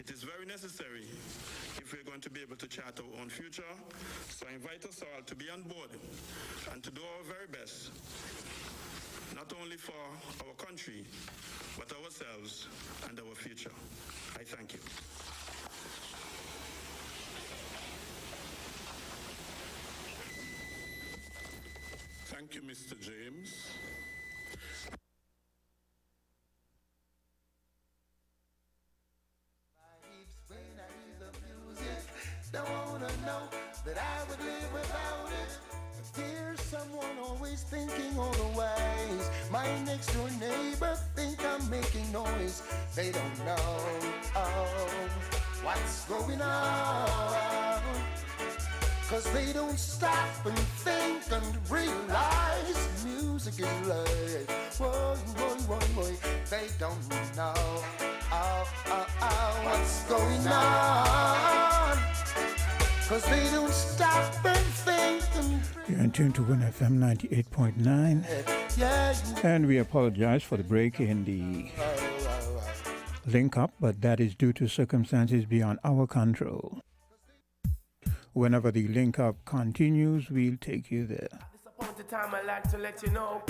It is very necessary if we're going to be able to chart our own future. So I invite us all to be on board and to do our very best, not only for our country, but ourselves and our future. I thank you. Thank you, Mr. James. Don't wanna know that I would live without it. But there's someone always thinking otherwise. My next door neighbor think I'm making noise. They don't know what's going on. Cause they don't stop and think and realize music is life. Boy, boy, boy, boy, they don't know what's going on. Cause they don't stop and think and You're in tune to Win FM 98.9. And we apologize for the break in the link up, but that is due to circumstances beyond our control. Whenever the link up continues, we'll take you there. At this appointed time, I'd like to let you know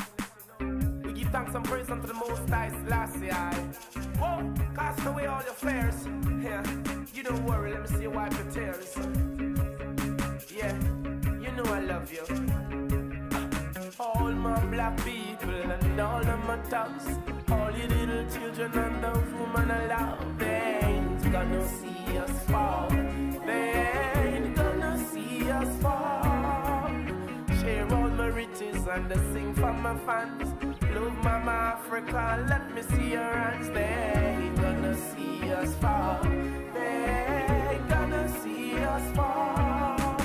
we give thanks and praise unto the Most High last year. Whoa, cast away all your fears. Yeah, you don't worry, let me see you wipe your tears. Yeah, you know I love you. All my black people and all of my thugs, all you little children and those women I love, they ain't gonna see us fall. They ain't gonna see us fall. Share all my riches and I sing for my fans. Love Mama Africa, let me see your hands. They ain't gonna see us fall. They ain't gonna see us fall.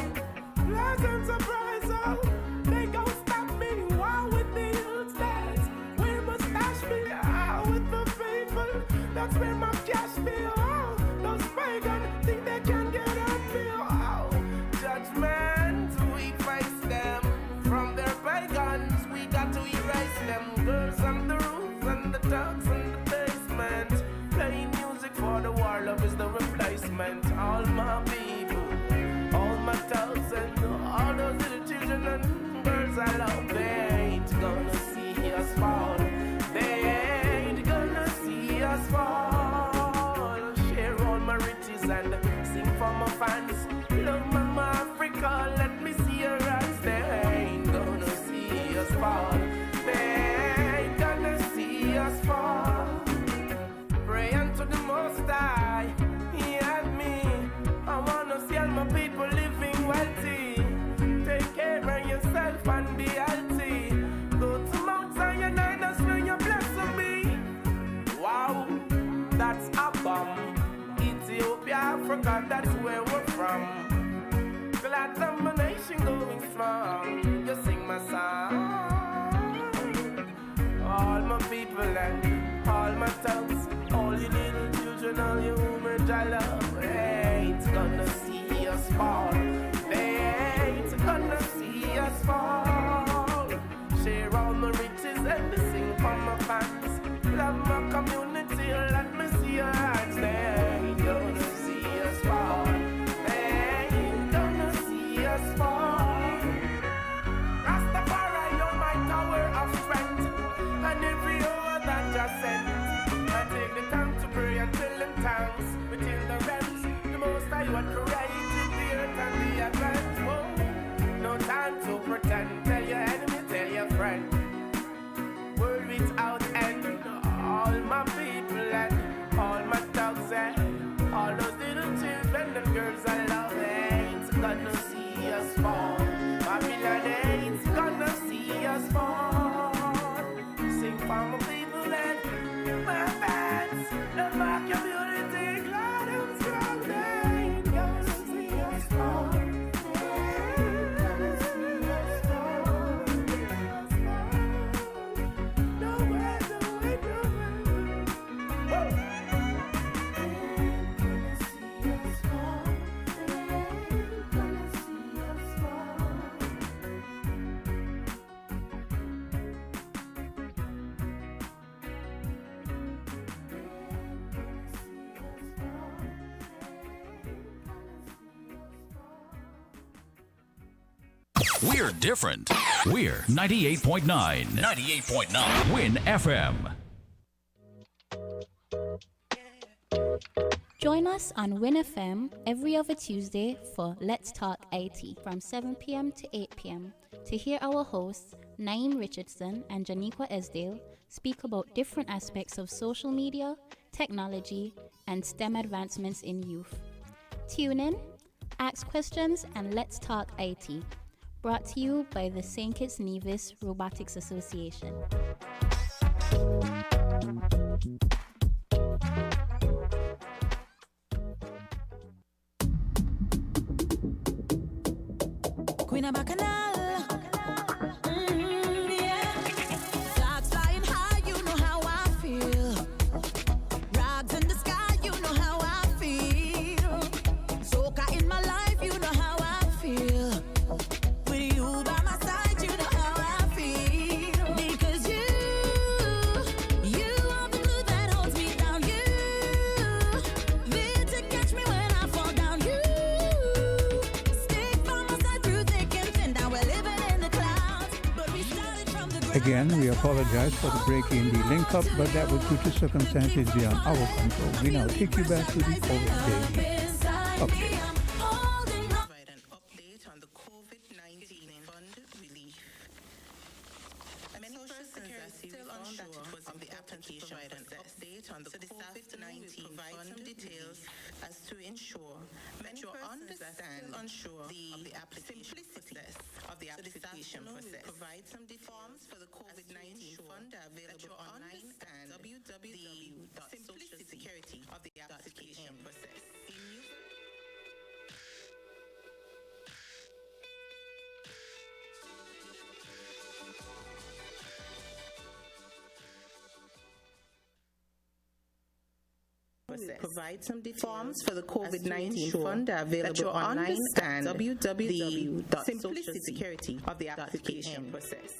Pleasant surprise, oh, they gon' stop me. Wow, with the youths dance. Where mustache be? Ah, with the people. That's where my cash be. Oh, those pagans think they can get at me. Oh, judgment, we face them. From their pagans, we got to erase them. Girls on the roof and the dogs in the basement. Playing music for the war, love is the replacement. All my people, all my dogs and all those little children and girls I love, they ain't gonna see us fall. They ain't gonna see us fall. Share all my riches and sing for my fans. Love Mama Africa, let me see your eyes. They ain't gonna see us fall. They ain't gonna see us fall. Pray unto the Most High, He and me. I wanna see all my people living wealthy. Take care of yourself and be healthy. Go to Mount Zion and that's where your blessing be. Wow, that's a bomb. Ethiopia, Africa, that's where we're from. Glad that my nation going strong. You sing my song. All my people and all my thugs, all you little children, all you women I love, they ain't gonna see us fall. They ain't gonna see us fall. Share all my riches and sing for my fans. Love my community, let me see your hands. They ain't gonna see us fall. They ain't gonna see us fall. Rastafari, you're my tower of strength, and every hour that I send, I take the time to pray and tell them thanks. We're different. We're 98.9. 98.9. Win FM. Join us on Win FM every other Tuesday for Let's Talk IT from 7 p.m. to 8 p.m. to hear our hosts, Naeem Richardson and Janiqua Esdale, speak about different aspects of social media, technology, and STEM advancements in youth. Tune in, ask questions, and let's talk IT. Brought to you by the St. Kitts Nevis Robotics Association. Queen of Bacchanal. Yeah. Flags flying high, you know how I feel. Rags in the sky, you know how I feel. Soca in my life, you know how I feel. With you by my side, you know how I feel. Because you are the glue that holds me down. You, there to catch me when I fall down. You stick by my side through thick and thin. Now we're living in the clouds, but we started from the ground. Again, we apologize for the break in the link up, but that was due to circumstances beyond our control. We now take you back to the COVID daily update. Provide an update on the COVID-19 fund relief. Many persons are still unsure of the application process. On the COVID-19 fund details as to ensure that you understand of the application process. Provide some forms for the COVID-19 fund available online and www.socialsecurity of the application process. Provide some forms for the COVID-19 fund available online and www.socialsecurity of the application process.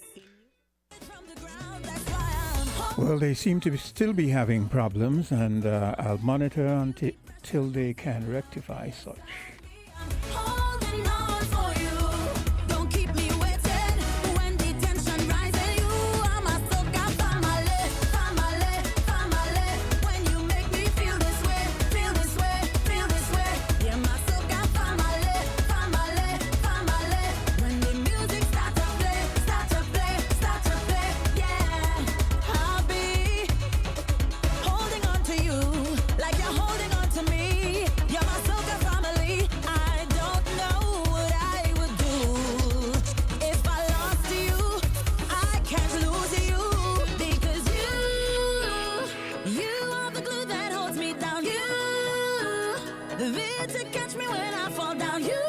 Well, they seem to still be having problems, and I'll monitor until they can rectify such. Holding on for you. Don't keep me waiting when the tension rises. You are my soca family, family, family. When you make me feel this way, feel this way, feel this way. Yeah, my soca family, family, family. When the music starts to play, start to play, start to play. Yeah, I'll be holding on to you like you're holding on to me. You're my soca family. I don't know what I would do if I lost you. I can't lose you because you are the glue that holds me down. You, there to catch me when I fall down. You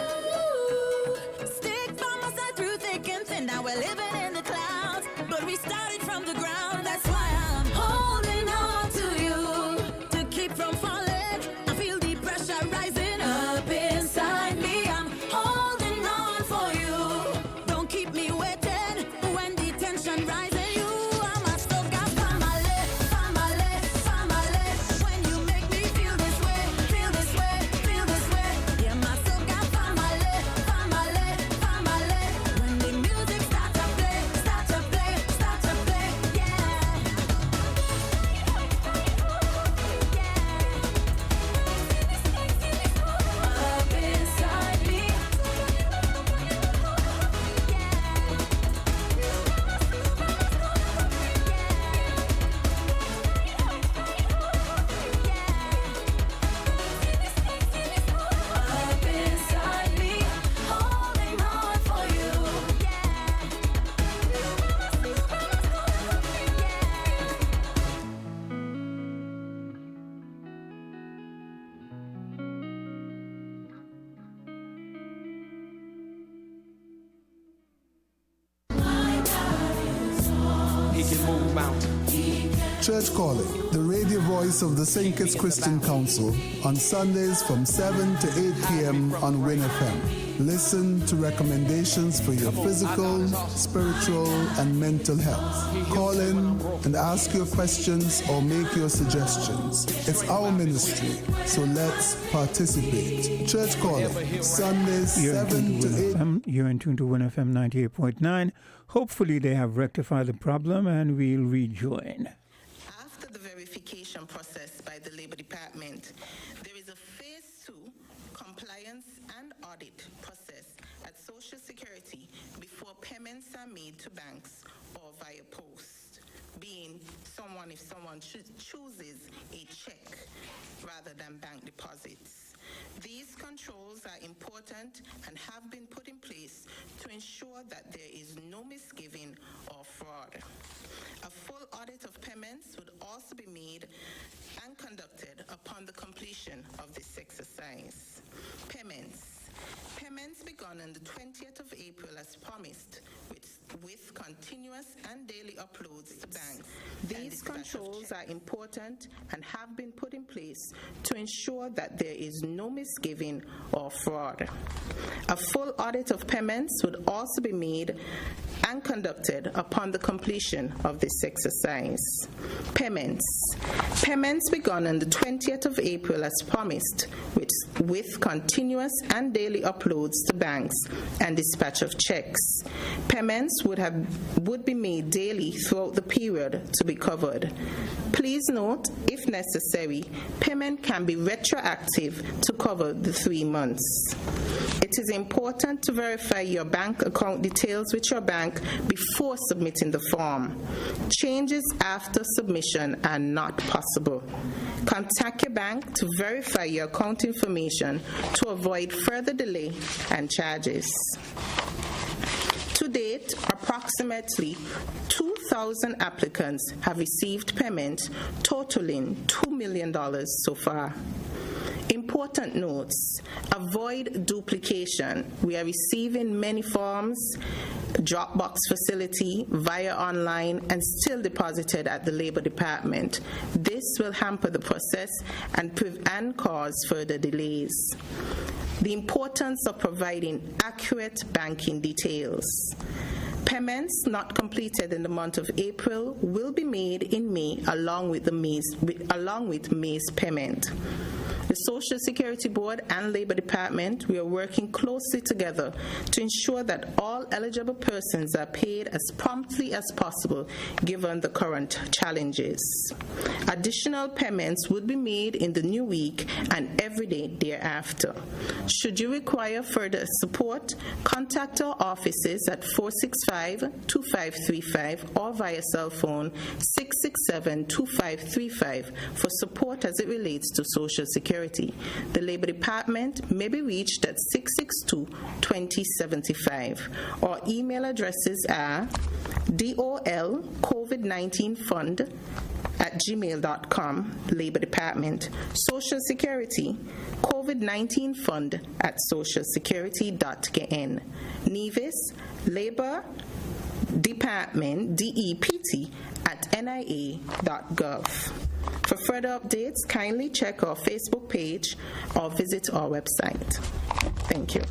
stick by my side through thick and thin. Now we're living in the clouds, but we started from the ground. That's why I'm holding on to you to keep from falling. I feel the pressure rising up inside me. I'm holding on for you. Don't keep me waiting when the tension rises. You are my soca family, family, family. When you make me feel this way, feel this way, feel this way. Yeah, my soca family, family, family. When the music starts to play, start to play, start to play. Yeah. Up inside me. Up inside me, holding on for you. He can move mountains. Church Calling, the radio voice of the St. Kitts Christian Council, on Sundays from 7 to 8 p.m. on Win FM. Listen to recommendations for your physical, spiritual, and mental health. Call in and ask your questions or make your suggestions. It's our ministry, so let's participate. Church Calling, Sundays 7 to 8. You're in tune to Win FM 98.9. Hopefully they have rectified the problem and we'll rejoin. After the verification process by the Labor Department, there is a phase 2 compliance and audit process at Social Security before payments are made to banks or via post, being if someone chooses a check rather than bank deposits. These controls are important and have been put in place to ensure that there is no misgiving or fraud. A full audit of payments would also be made and conducted upon the completion of this exercise. Payments begun on the 20th of April as promised, with continuous and daily uploads to banks. These controls are important and have been put in place to ensure that there is no misgiving or fraud. A full audit of payments would also be made and conducted upon the completion of this exercise. Payments begun on the 20th of April as promised, with continuous and daily uploads to banks and dispatch of checks. Payments would be made daily throughout the period to be covered. Please note, if necessary, payment can be retroactive to cover the 3 months. It is important to verify your bank account details with your bank before submitting the form. Changes after submission are not possible. Contact your bank to verify your account information to avoid further delay and charges. To date, approximately 2,000 applicants have received payment totaling $2 million so far. Important notes: avoid duplication. We are receiving many forms, Dropbox facility, via online, and still deposited at the Labor Department. This will hamper the process and cause further delays. The importance of providing accurate banking details. Payments not completed in the month of April will be made in May along with May's payment. The Social Security Board and Labor Department, we are working closely together to ensure that all eligible persons are paid as promptly as possible given the current challenges. Additional payments would be made in the new week and every day thereafter. Should you require further support, contact our offices at 465-2535 or via cell phone 667-2535 for support as it relates to Social Security. The Labor Department may be reached at 662-2075. Our email addresses are dolcovid19fund@gmail.com, Labor Department. Social Security, COVID-19 Fund @socialsecurity.kn. Nevis, Labor Department, DEPT @nia.gov. For further updates, kindly check our Facebook page or visit our website. Thank you.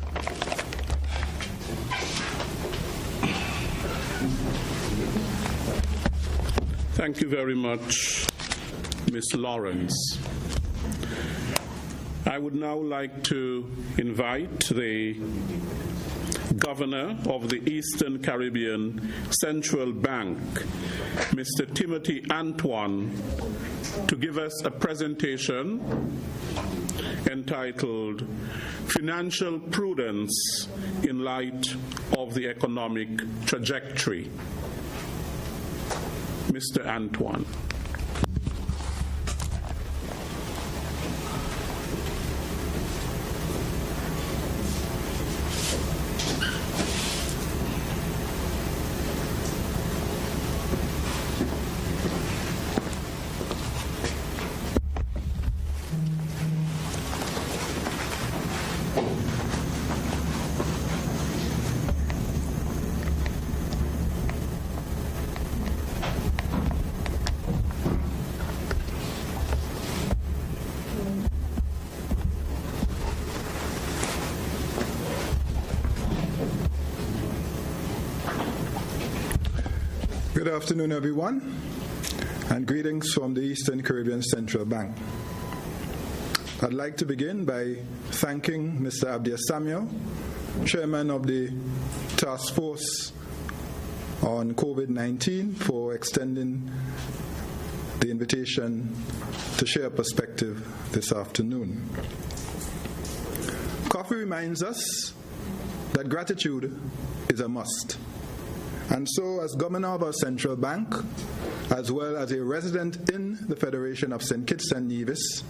Thank you very much, Ms. Lawrence. I would now like to invite the Governor of the Eastern Caribbean Central Bank, Mr. Timothy Antoine, to give us a presentation entitled Financial Prudence in Light of the Economic Trajectory. Mr. Antoine. Good afternoon, everyone, and greetings from the Eastern Caribbean Central Bank. I'd like to begin by thanking Mr. Abdia Samuel, Chairman of the Task Force on COVID-19, for extending the invitation to share perspective this afternoon. Coffee reminds us that gratitude is a must. And so, as Governor of our central bank, as well as a resident in the Federation of St. Kitts and Nevis,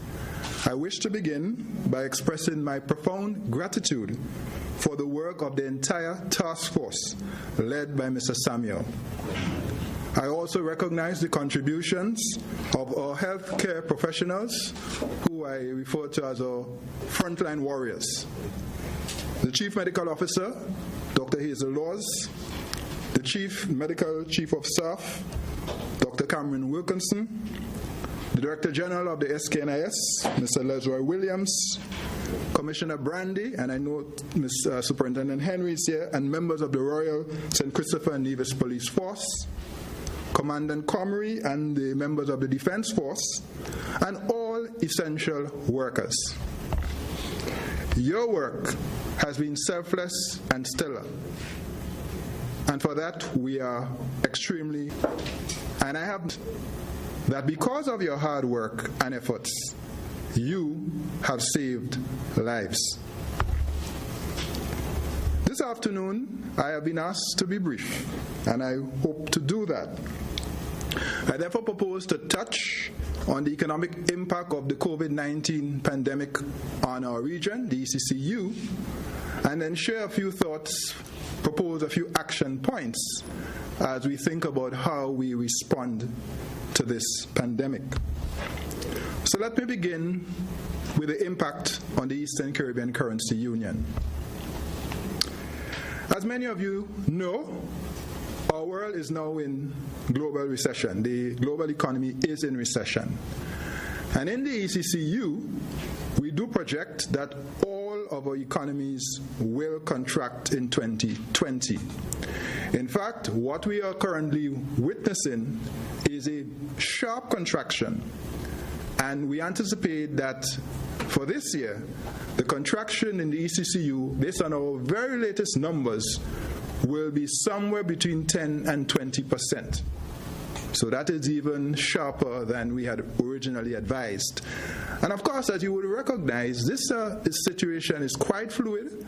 I wish to begin by expressing my profound gratitude for the work of the entire task force led by Mr. Samuel. I also recognize the contributions of our healthcare professionals, who I refer to as our frontline warriors. The Chief Medical Officer, Dr. Hazel Laws, the Chief of Staff, Dr. Cameron Wilkinson, the Director General of the SKNIS, Mr. Lesroy Williams, Commissioner Brandy, and I know Superintendent Henry is here, and members of the Royal St. Christopher and Nevis Police Force, Commandant Comrie and the members of the Defense Force, and all essential workers. Your work has been selfless and stellar. And for that, we are extremely, and I have that because of your hard work and efforts, you have saved lives. This afternoon, I have been asked to be brief, and I hope to do that. I therefore propose to touch on the economic impact of the COVID-19 pandemic on our region, the ECCU, and then share a few thoughts, propose a few action points as we think about how we respond to this pandemic. So let me begin with the impact on the Eastern Caribbean Currency Union. As many of you know, our world is now in global recession. The global economy is in recession. And in the ECCU, we do project that all of our economies will contract in 2020. In fact, what we are currently witnessing is a sharp contraction, and we anticipate that for this year, the contraction in the ECCU, based on our very latest numbers, will be somewhere between 10 and 20%. So that is even sharper than we had originally advised. And of course, as you would recognize, this situation is quite fluid.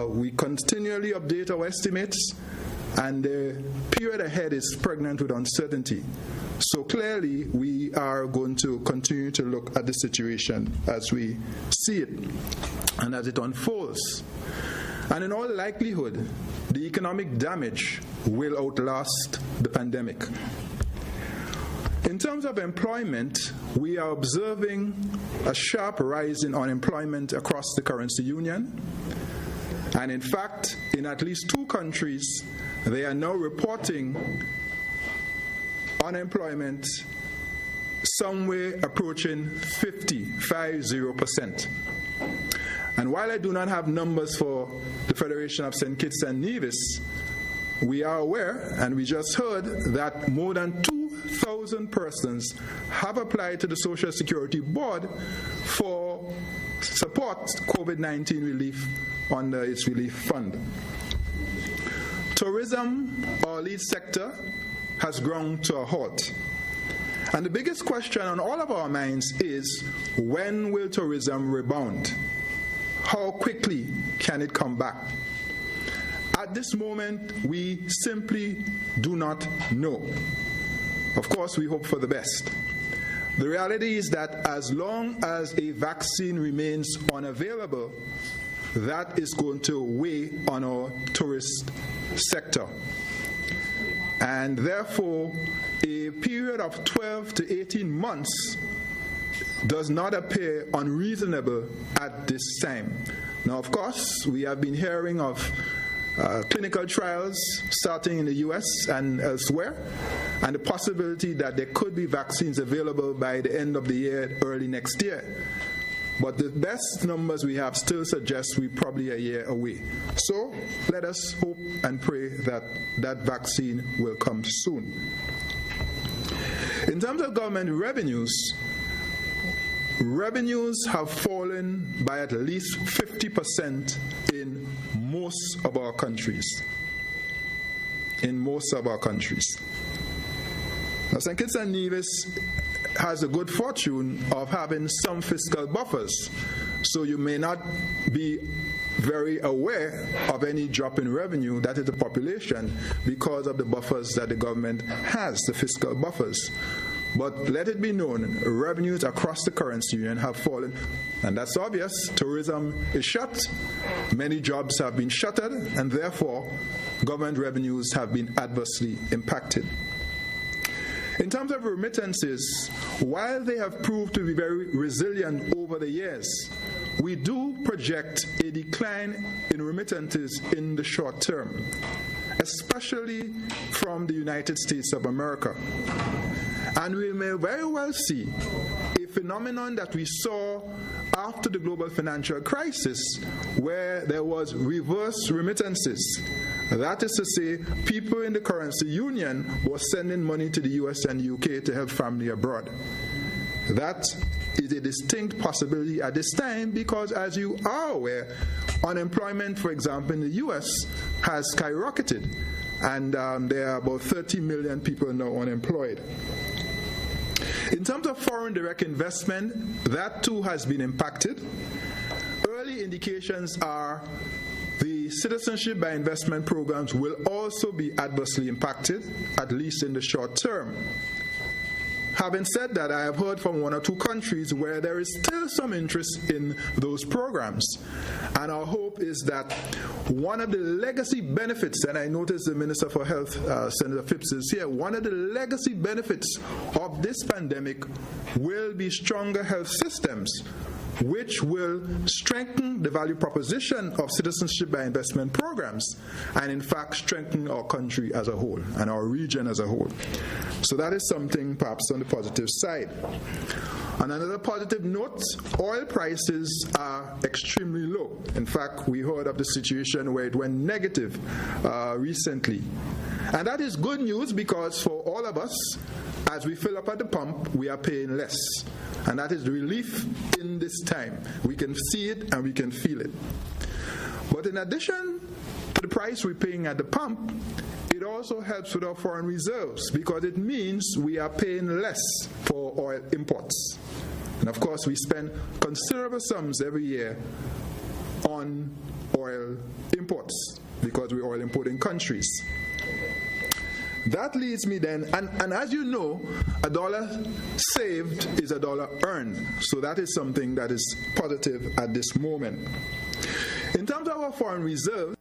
We continually update our estimates, and the period ahead is pregnant with uncertainty. So clearly, we are going to continue to look at the situation as we see it and as it unfolds. And in all likelihood, the economic damage will outlast the pandemic. In terms of employment, we are observing a sharp rise in unemployment across the currency union. And in fact, in at least 2 countries, they are now reporting unemployment somewhere approaching 50%. And while I do not have numbers for the Federation of St. Kitts and Nevis, we are aware, and we just heard, that more than 2,000 persons have applied to the Social Security Board for support COVID-19 relief under its relief fund. Tourism, our lead sector, has ground to a halt. And the biggest question on all of our minds is, when will tourism rebound? How quickly can it come back? At this moment, we simply do not know. Of course, we hope for the best. The reality is that as long as a vaccine remains unavailable, that is going to weigh on our tourist sector. And therefore, a period of 12 to 18 months does not appear unreasonable at this time. Now, of course, we have been hearing of clinical trials starting in the US and elsewhere, and the possibility that there could be vaccines available by the end of the year, early next year. But the best numbers we have still suggest we're probably a year away. So let us hope and pray that that vaccine will come soon. In terms of government revenues have fallen by at least 50% in most of our countries. Now, St. Kitts and Nevis has the good fortune of having some fiscal buffers, so you may not be very aware of any drop in revenue, that is the population, because of the buffers that the government has, the fiscal buffers. But let it be known, revenues across the currency union have fallen, and that's obvious. Tourism is shut, many jobs have been shuttered, and therefore government revenues have been adversely impacted. In terms of remittances, while they have proved to be very resilient over the years, we do project a decline in remittances in the short term, especially from the United States of America. And we may very well see a phenomenon that we saw after the global financial crisis, where there was reverse remittances. That is to say, people in the currency union were sending money to the US and UK to help family abroad. That is a distinct possibility at this time because, as you are aware, unemployment, for example, in the US has skyrocketed, and there are about 30 million people now unemployed. In terms of foreign direct investment, that too has been impacted. Early indications are the citizenship by investment programs will also be adversely impacted, at least in the short term. Having said that, I have heard from one or two countries where there is still some interest in those programs. And our hope is that one of the legacy benefits, and I noticed the Minister for Health, Senator Phipps, is here, one of the legacy benefits of this pandemic will be stronger health systems, which will strengthen the value proposition of citizenship by investment programs and, in fact, strengthen our country as a whole and our region as a whole. So that is something perhaps on the positive side. On another positive note, oil prices are extremely low. In fact, we heard of the situation where it went negative recently. And that is good news because for all of us, as we fill up at the pump, we are paying less. And that is the relief in this time. We can see it and we can feel it. But in addition to the price we're paying at the pump, it also helps with our foreign reserves because it means we are paying less for oil imports. And of course, we spend considerable sums every year on oil imports because we're oil importing countries. That leads me then, and as you know, a dollar saved is a dollar earned. So that is something that is positive at this moment. In terms of our foreign reserves,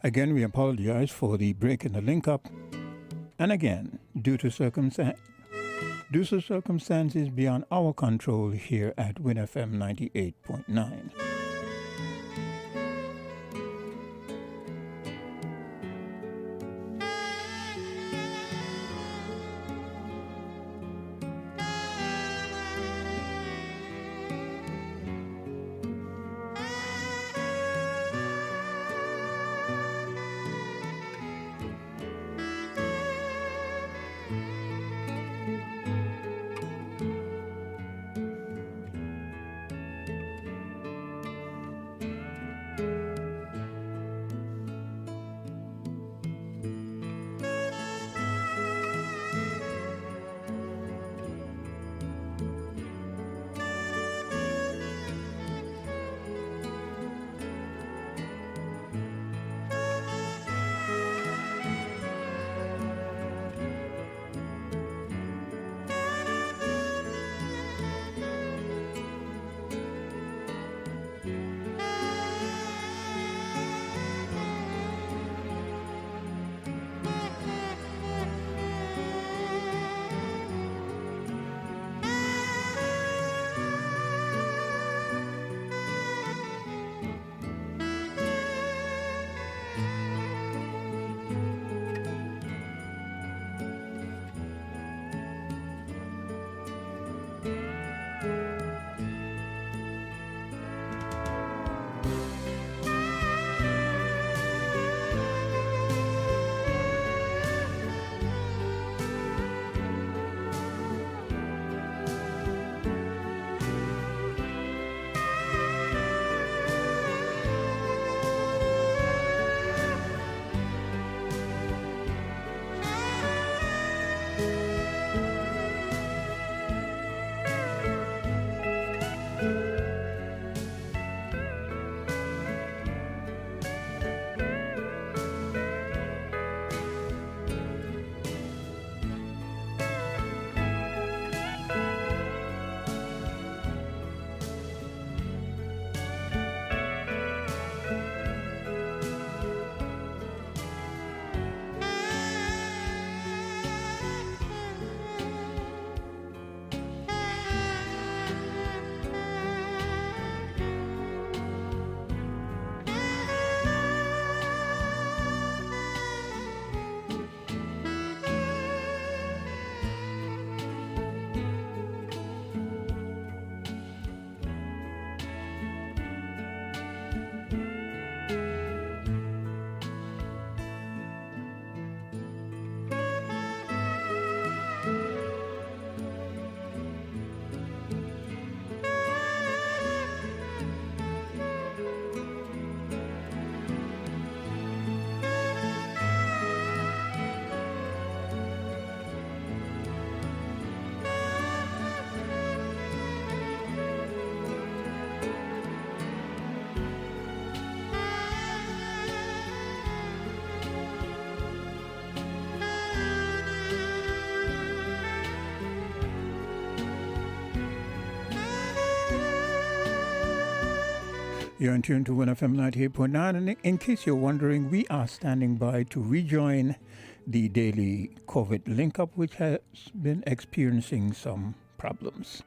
again, we apologize for the break in the link-up. And again, due to circumstances beyond our control here at Win FM 98.9. You're in tune to WinFM 98.9, and in case you're wondering, we are standing by to rejoin the daily COVID link-up, which has been experiencing some problems.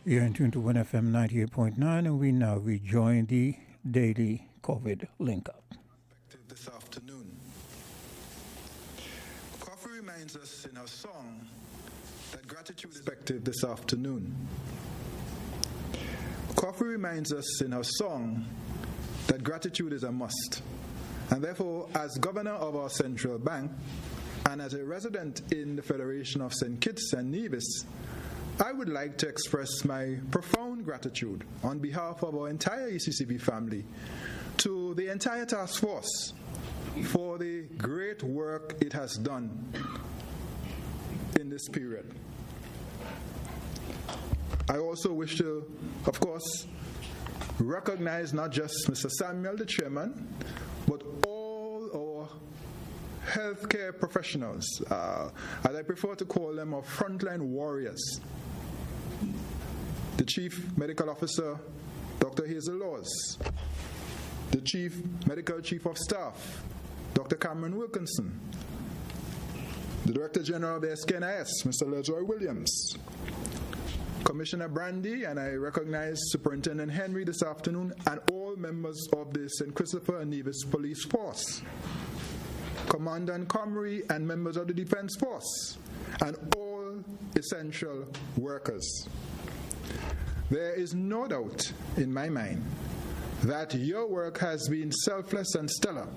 You're in tune to 1FM 98.9, and we now rejoin the daily COVID link-up. This afternoon. Coffee reminds us in her song that gratitude is effective this afternoon. Coffee reminds us in her song that gratitude is a must. And therefore, as governor of our central bank and as a resident in the Federation of St. Kitts and Nevis, I would like to express my profound gratitude on behalf of our entire ECCB family to the entire task force for the great work it has done in this period. I also wish to, of course, recognize not just Mr. Samuel, the chairman, but all our healthcare professionals, as I prefer to call them, our frontline warriors. The Chief Medical Officer, Dr. Hazel Laws, the Chief Medical Chief of Staff, Dr. Cameron Wilkinson, the Director General of the SKNIS, Mr. Leroy Williams, Commissioner Brandy, and I recognize Superintendent Henry this afternoon, and all members of the St. Christopher and Nevis Police Force, Commandant Comrie and members of the Defense Force, and all essential workers. There is no doubt in my mind that your work has been selfless and stellar.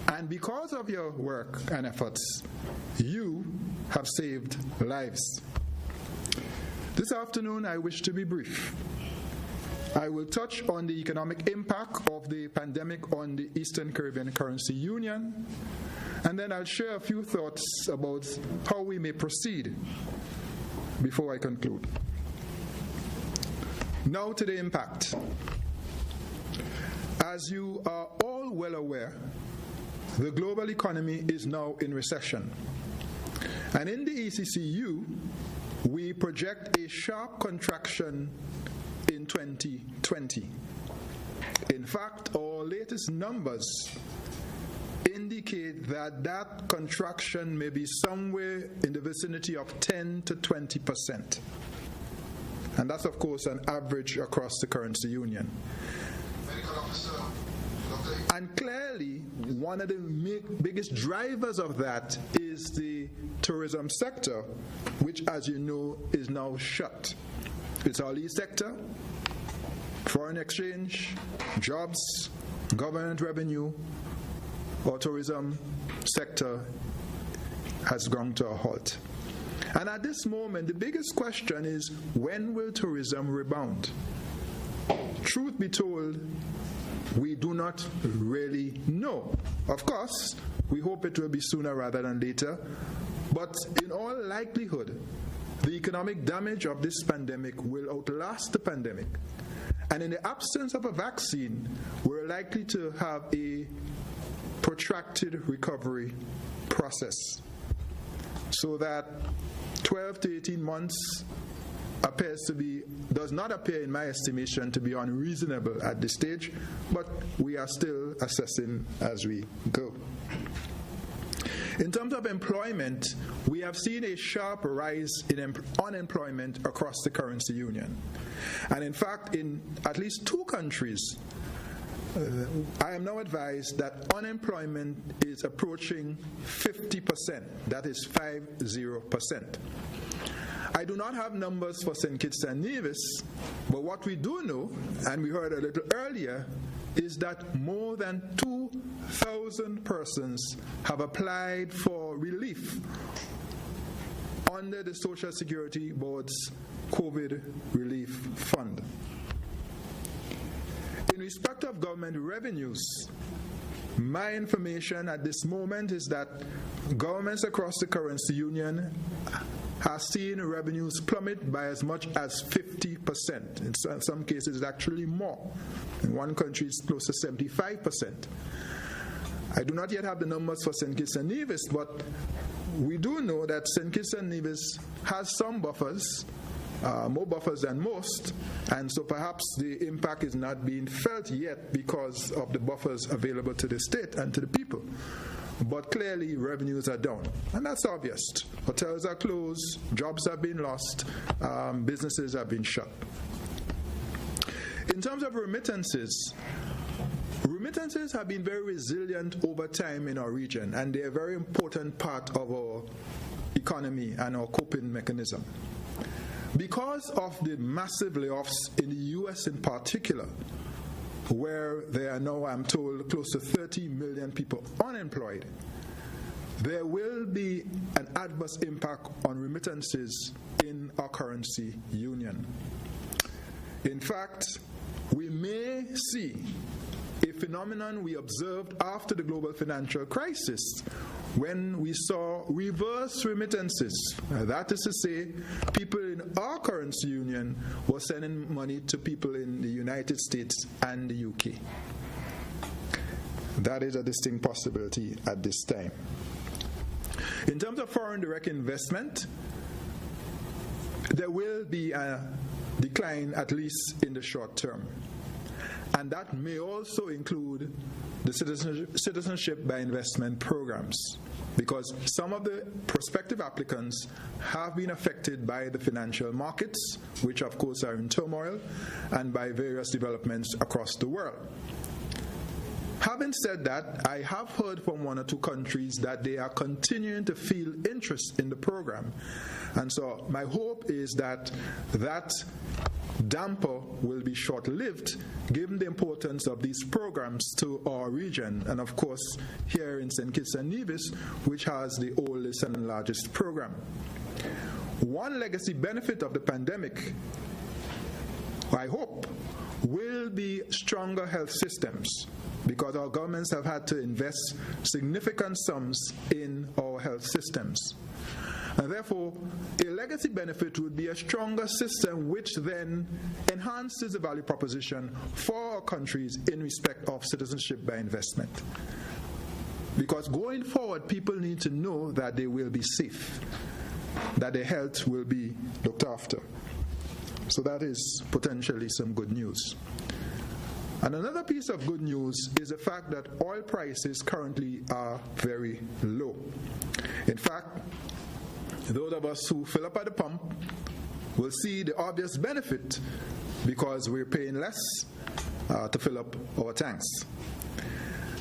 And because of your work and efforts, you have saved lives. This afternoon, I wish to be brief. I will touch on the economic impact of the pandemic on the Eastern Caribbean Currency Union, and then I'll share a few thoughts about how we may proceed before I conclude. Now to the impact. As you are all well aware, the global economy is now in recession. And in the ECCU, we project a sharp contraction in 2020. In fact, our latest numbers indicate that contraction may be somewhere in the vicinity of 10 to 20%. And that's, of course, an average across the currency union. And clearly, one of the biggest drivers of that is the tourism sector, which, as you know, is now shut. It's our lead sector, foreign exchange, jobs, government revenue. Our tourism sector has gone to a halt. And at this moment, the biggest question is, when will tourism rebound? Truth be told, we do not really know. Of course, we hope it will be sooner rather than later, but in all likelihood, the economic damage of this pandemic will outlast the pandemic. And in the absence of a vaccine, we're likely to have a protracted recovery process. So that 12 to 18 months does not appear, in my estimation, to be unreasonable at this stage, but we are still assessing as we go. In terms of employment, we have seen a sharp rise in unemployment across the currency union. And in fact, in at least two countries, I am now advised that unemployment is approaching 50%. That is 50%. I do not have numbers for St. Kitts and Nevis, but what we do know, and we heard a little earlier, is that more than 2,000 persons have applied for relief under the Social Security Board's COVID Relief Fund. In respect of government revenues, my information at this moment is that governments across the currency union have seen revenues plummet by as much as 50%. In some cases, actually more. In one country, it's close to 75%. I do not yet have the numbers for St. Kitts and Nevis, but we do know that St. Kitts and Nevis has some buffers, more buffers than most, and so perhaps the impact is not being felt yet because of the buffers available to the state and to the people. but clearly revenues are down. And that's obvious. Hotels are closed, jobs have been lost, businesses have been shut. In terms of remittances have been very resilient over time in our region, and they're a very important part of our economy and our coping mechanism. Because of the massive layoffs in the U.S. in particular, where there are now, I'm told, close to 30 million people unemployed, there will be an adverse impact on remittances in our currency union. In fact, we may see a phenomenon we observed after the global financial crisis, when we saw reverse remittances. That is to say, people in our currency union were sending money to people in the United States and the UK. That is a distinct possibility at this time. In terms of foreign direct investment, there will be a decline, at least in the short term. And that may also include the citizenship by investment programs, because some of the prospective applicants have been affected by the financial markets, which of course are in turmoil, and by various developments across the world. Having said that, I have heard from one or two countries that they are continuing to feel interest in the program. And so my hope is that that damper will be short-lived, given the importance of these programs to our region, and of course here in St. Kitts and Nevis, which has the oldest and largest program. One legacy benefit of the pandemic, I hope, will be stronger health systems, because our governments have had to invest significant sums in our health systems. And therefore, a legacy benefit would be a stronger system, which then enhances the value proposition for our countries in respect of citizenship by investment. Because going forward, people need to know that they will be safe, that their health will be looked after. So that is potentially some good news. And another piece of good news is the fact that oil prices currently are very low. In fact, those of us who fill up at the pump will see the obvious benefit, because we're paying less to fill up our tanks.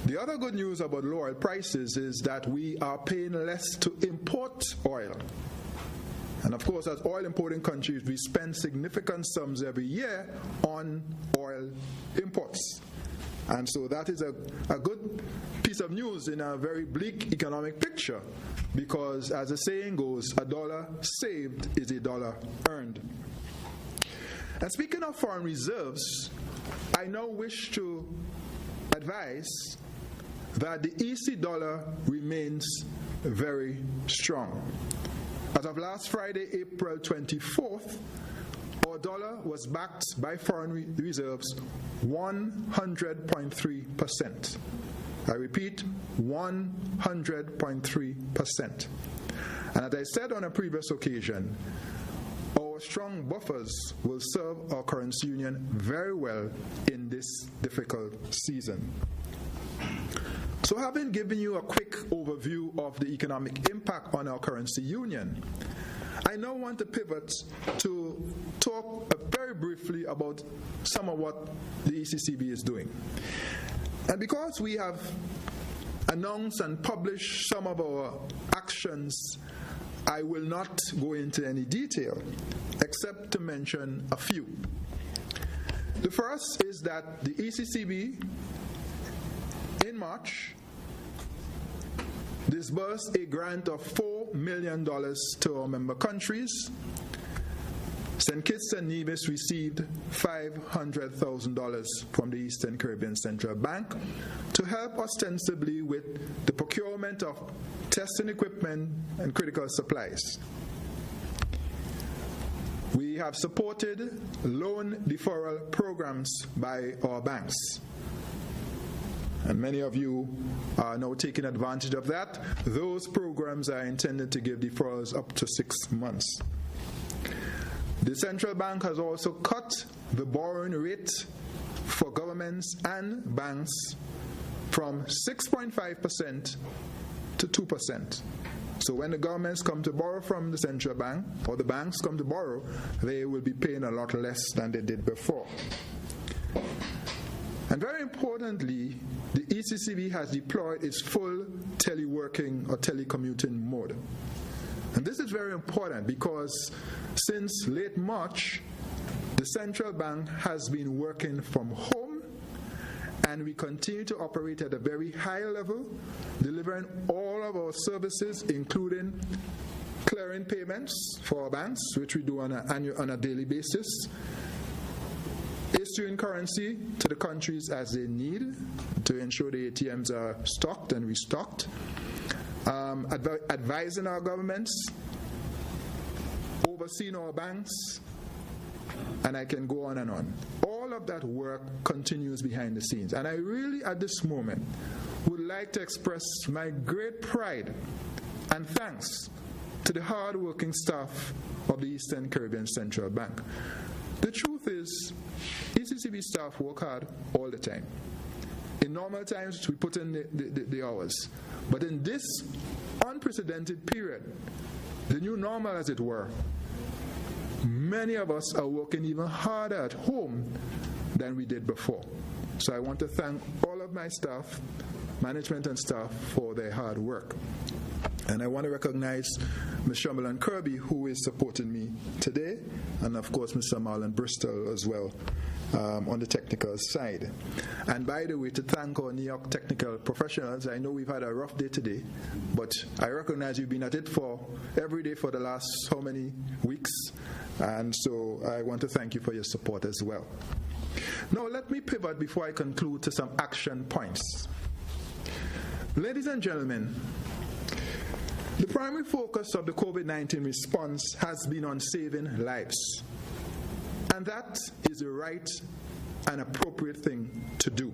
The other good news about low oil prices is that we are paying less to import oil. And of course, as oil importing countries, we spend significant sums every year on oil imports. And so that is a good piece of news in a very bleak economic picture, because as the saying goes, a dollar saved is a dollar earned. And speaking of foreign reserves, I now wish to advise that the EC dollar remains very strong. As of last Friday, April 24th, our dollar was backed by foreign reserves 100.3%. I repeat, 100.3%. And as I said on a previous occasion, our strong buffers will serve our currency union very well in this difficult season. So having given you a quick overview of the economic impact on our currency union, I now want to pivot to talk very briefly about some of what the ECCB is doing. And because we have announced and published some of our actions, I will not go into any detail, except to mention a few. The first is that the ECCB, in March, disbursed a grant of $4 million to our member countries. St. Kitts and Nevis received $500,000 from the Eastern Caribbean Central Bank to help ostensibly with the procurement of testing equipment and critical supplies. We have supported loan deferral programs by our banks. And many of you are now taking advantage of that. Those programs are intended to give deferrals up to 6 months. The central bank has also cut the borrowing rate for governments and banks from 6.5% to 2%. So when the governments come to borrow from the central bank, or the banks come to borrow, they will be paying a lot less than they did before. And very importantly, the ECCB has deployed its full teleworking or telecommuting mode. And this is very important because since late March, the central bank has been working from home, and we continue to operate at a very high level, delivering all of our services, including clearing payments for our banks, which we do on a daily basis, issuing currency to the countries as they need to ensure the ATMs are stocked and restocked, advising our governments, overseeing our banks, and I can go on and on. All of that work continues behind the scenes. And I really, at this moment, would like to express my great pride and thanks to the hard-working staff of the Eastern Caribbean Central Bank. The truth is, ECCB staff work hard all the time. In normal times, we put in the hours. But in this unprecedented period, the new normal, as it were, many of us are working even harder at home than we did before. So I want to thank all of my staff, management and staff, for their hard work. And I want to recognize Ms. Shumberland Kirby, who is supporting me today, and of course Mr. Marlon Bristol as well on the technical side. And by the way, to thank our NEOC technical professionals. I know we've had a rough day today, but I recognize you've been at it for every day for the last how many weeks, and so I want to thank you for your support as well. Now let me pivot before I conclude to some action points. Ladies and gentlemen, the primary focus of the COVID-19 response has been on saving lives. And that is the right and appropriate thing to do.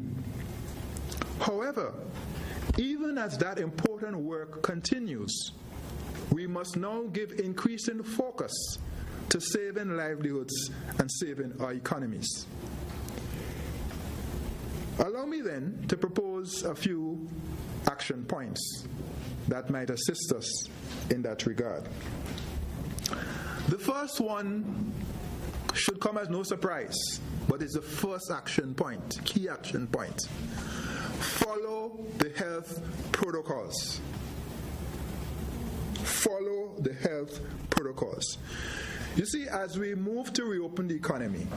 However, even as that important work continues, we must now give increasing focus to saving livelihoods and saving our economies. Allow me then to propose a few action points that might assist us in that regard. The first one should come as no surprise, but it's the first action point, key action point. Follow the health protocols. Follow the health protocols. You see, as we move to reopen the economy,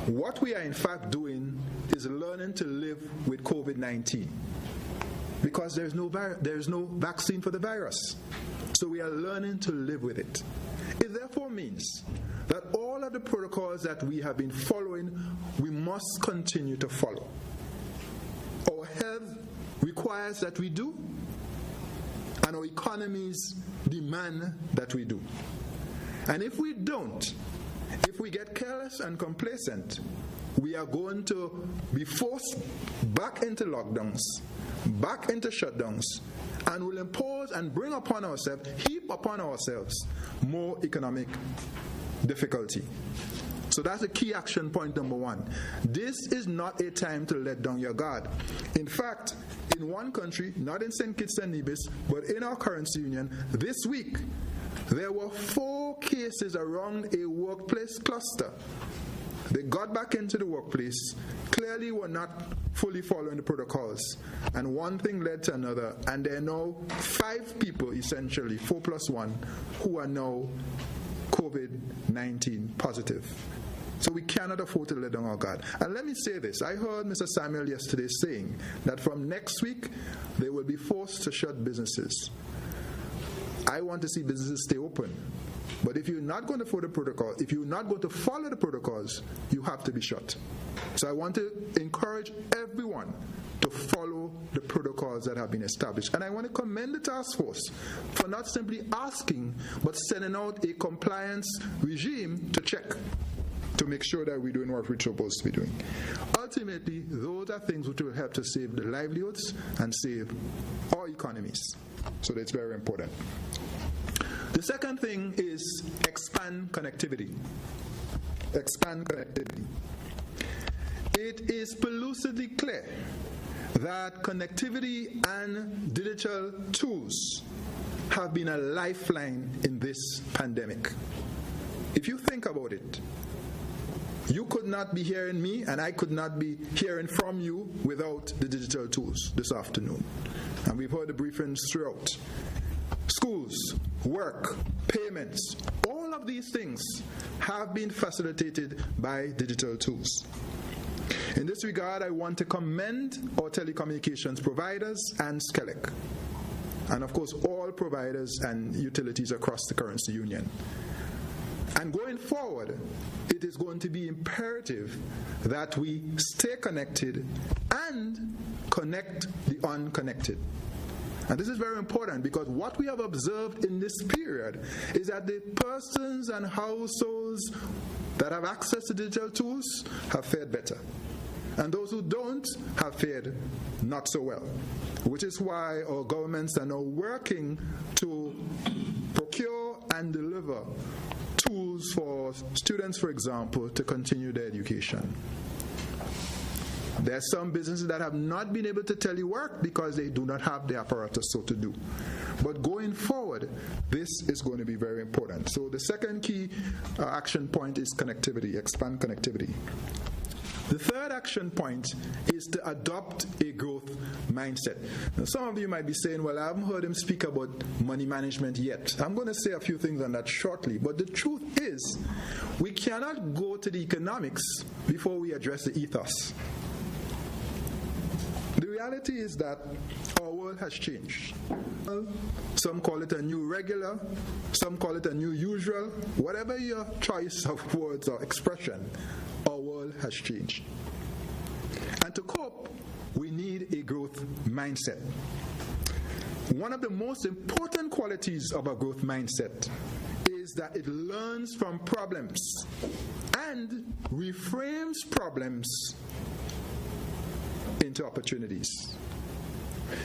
what we are in fact doing is learning to live with COVID-19. Because there's no vaccine for the virus. So we are learning to live with it. It therefore means that all of the protocols that we have been following, we must continue to follow. Our health requires that we do, and our economies demand that we do. And if we don't, if we get careless and complacent, we are going to be forced back into lockdowns, back into shutdowns, and will impose and bring upon ourselves, heap upon ourselves, more economic difficulty. So that's the key action point number one. This is not a time to let down your guard. In fact, in one country, not in St. Kitts and Nevis, but in our currency union, this week, there were 4 cases around a workplace cluster. They got back into the workplace, clearly were not fully following the protocols, and one thing led to another, and there are now 5 people, essentially, 4 plus 1, who are now COVID-19 positive. So we cannot afford to let down our guard. And let me say this. I heard Mr. Samuel yesterday saying that from next week, they will be forced to shut businesses. I want to see businesses stay open. But if you're not going to follow the protocol, if you're not going to follow the protocols, you have to be shut. So I want to encourage everyone to follow the protocols that have been established. And I want to commend the task force for not simply asking, but sending out a compliance regime to check, to make sure that we're doing what we're supposed to be doing. Ultimately, those are things which will help to save the livelihoods and save our economies. So that's very important. The second thing is expand connectivity. Expand connectivity. It is pellucidly clear that connectivity and digital tools have been a lifeline in this pandemic. If you think about it, you could not be hearing me, and I could not be hearing from you without the digital tools this afternoon. And we've heard the briefings throughout. Schools, work, payments, all of these things have been facilitated by digital tools. In this regard, I want to commend our telecommunications providers and SCELEC, and of course all providers and utilities across the currency union. And going forward, it is going to be imperative that we stay connected and connect the unconnected. And this is very important because what we have observed in this period is that the persons and households that have access to digital tools have fared better. And those who don't have fared not so well, which is why our governments are now working to procure and deliver tools for students, for example, to continue their education. There are some businesses that have not been able to telework because they do not have the apparatus so to do. But going forward, this is going to be very important. So the second key action point is connectivity, expand connectivity. The third action point is to adopt a growth mindset. Now, some of you might be saying, well, I haven't heard him speak about money management yet. I'm going to say a few things on that shortly. But the truth is, we cannot go to the economics before we address the ethos. The reality is that our world has changed. Some call it a new regular, some call it a new usual. Whatever your choice of words or expression, our world has changed. And to cope, we need a growth mindset. One of the most important qualities of a growth mindset is that it learns from problems and reframes problems into opportunities.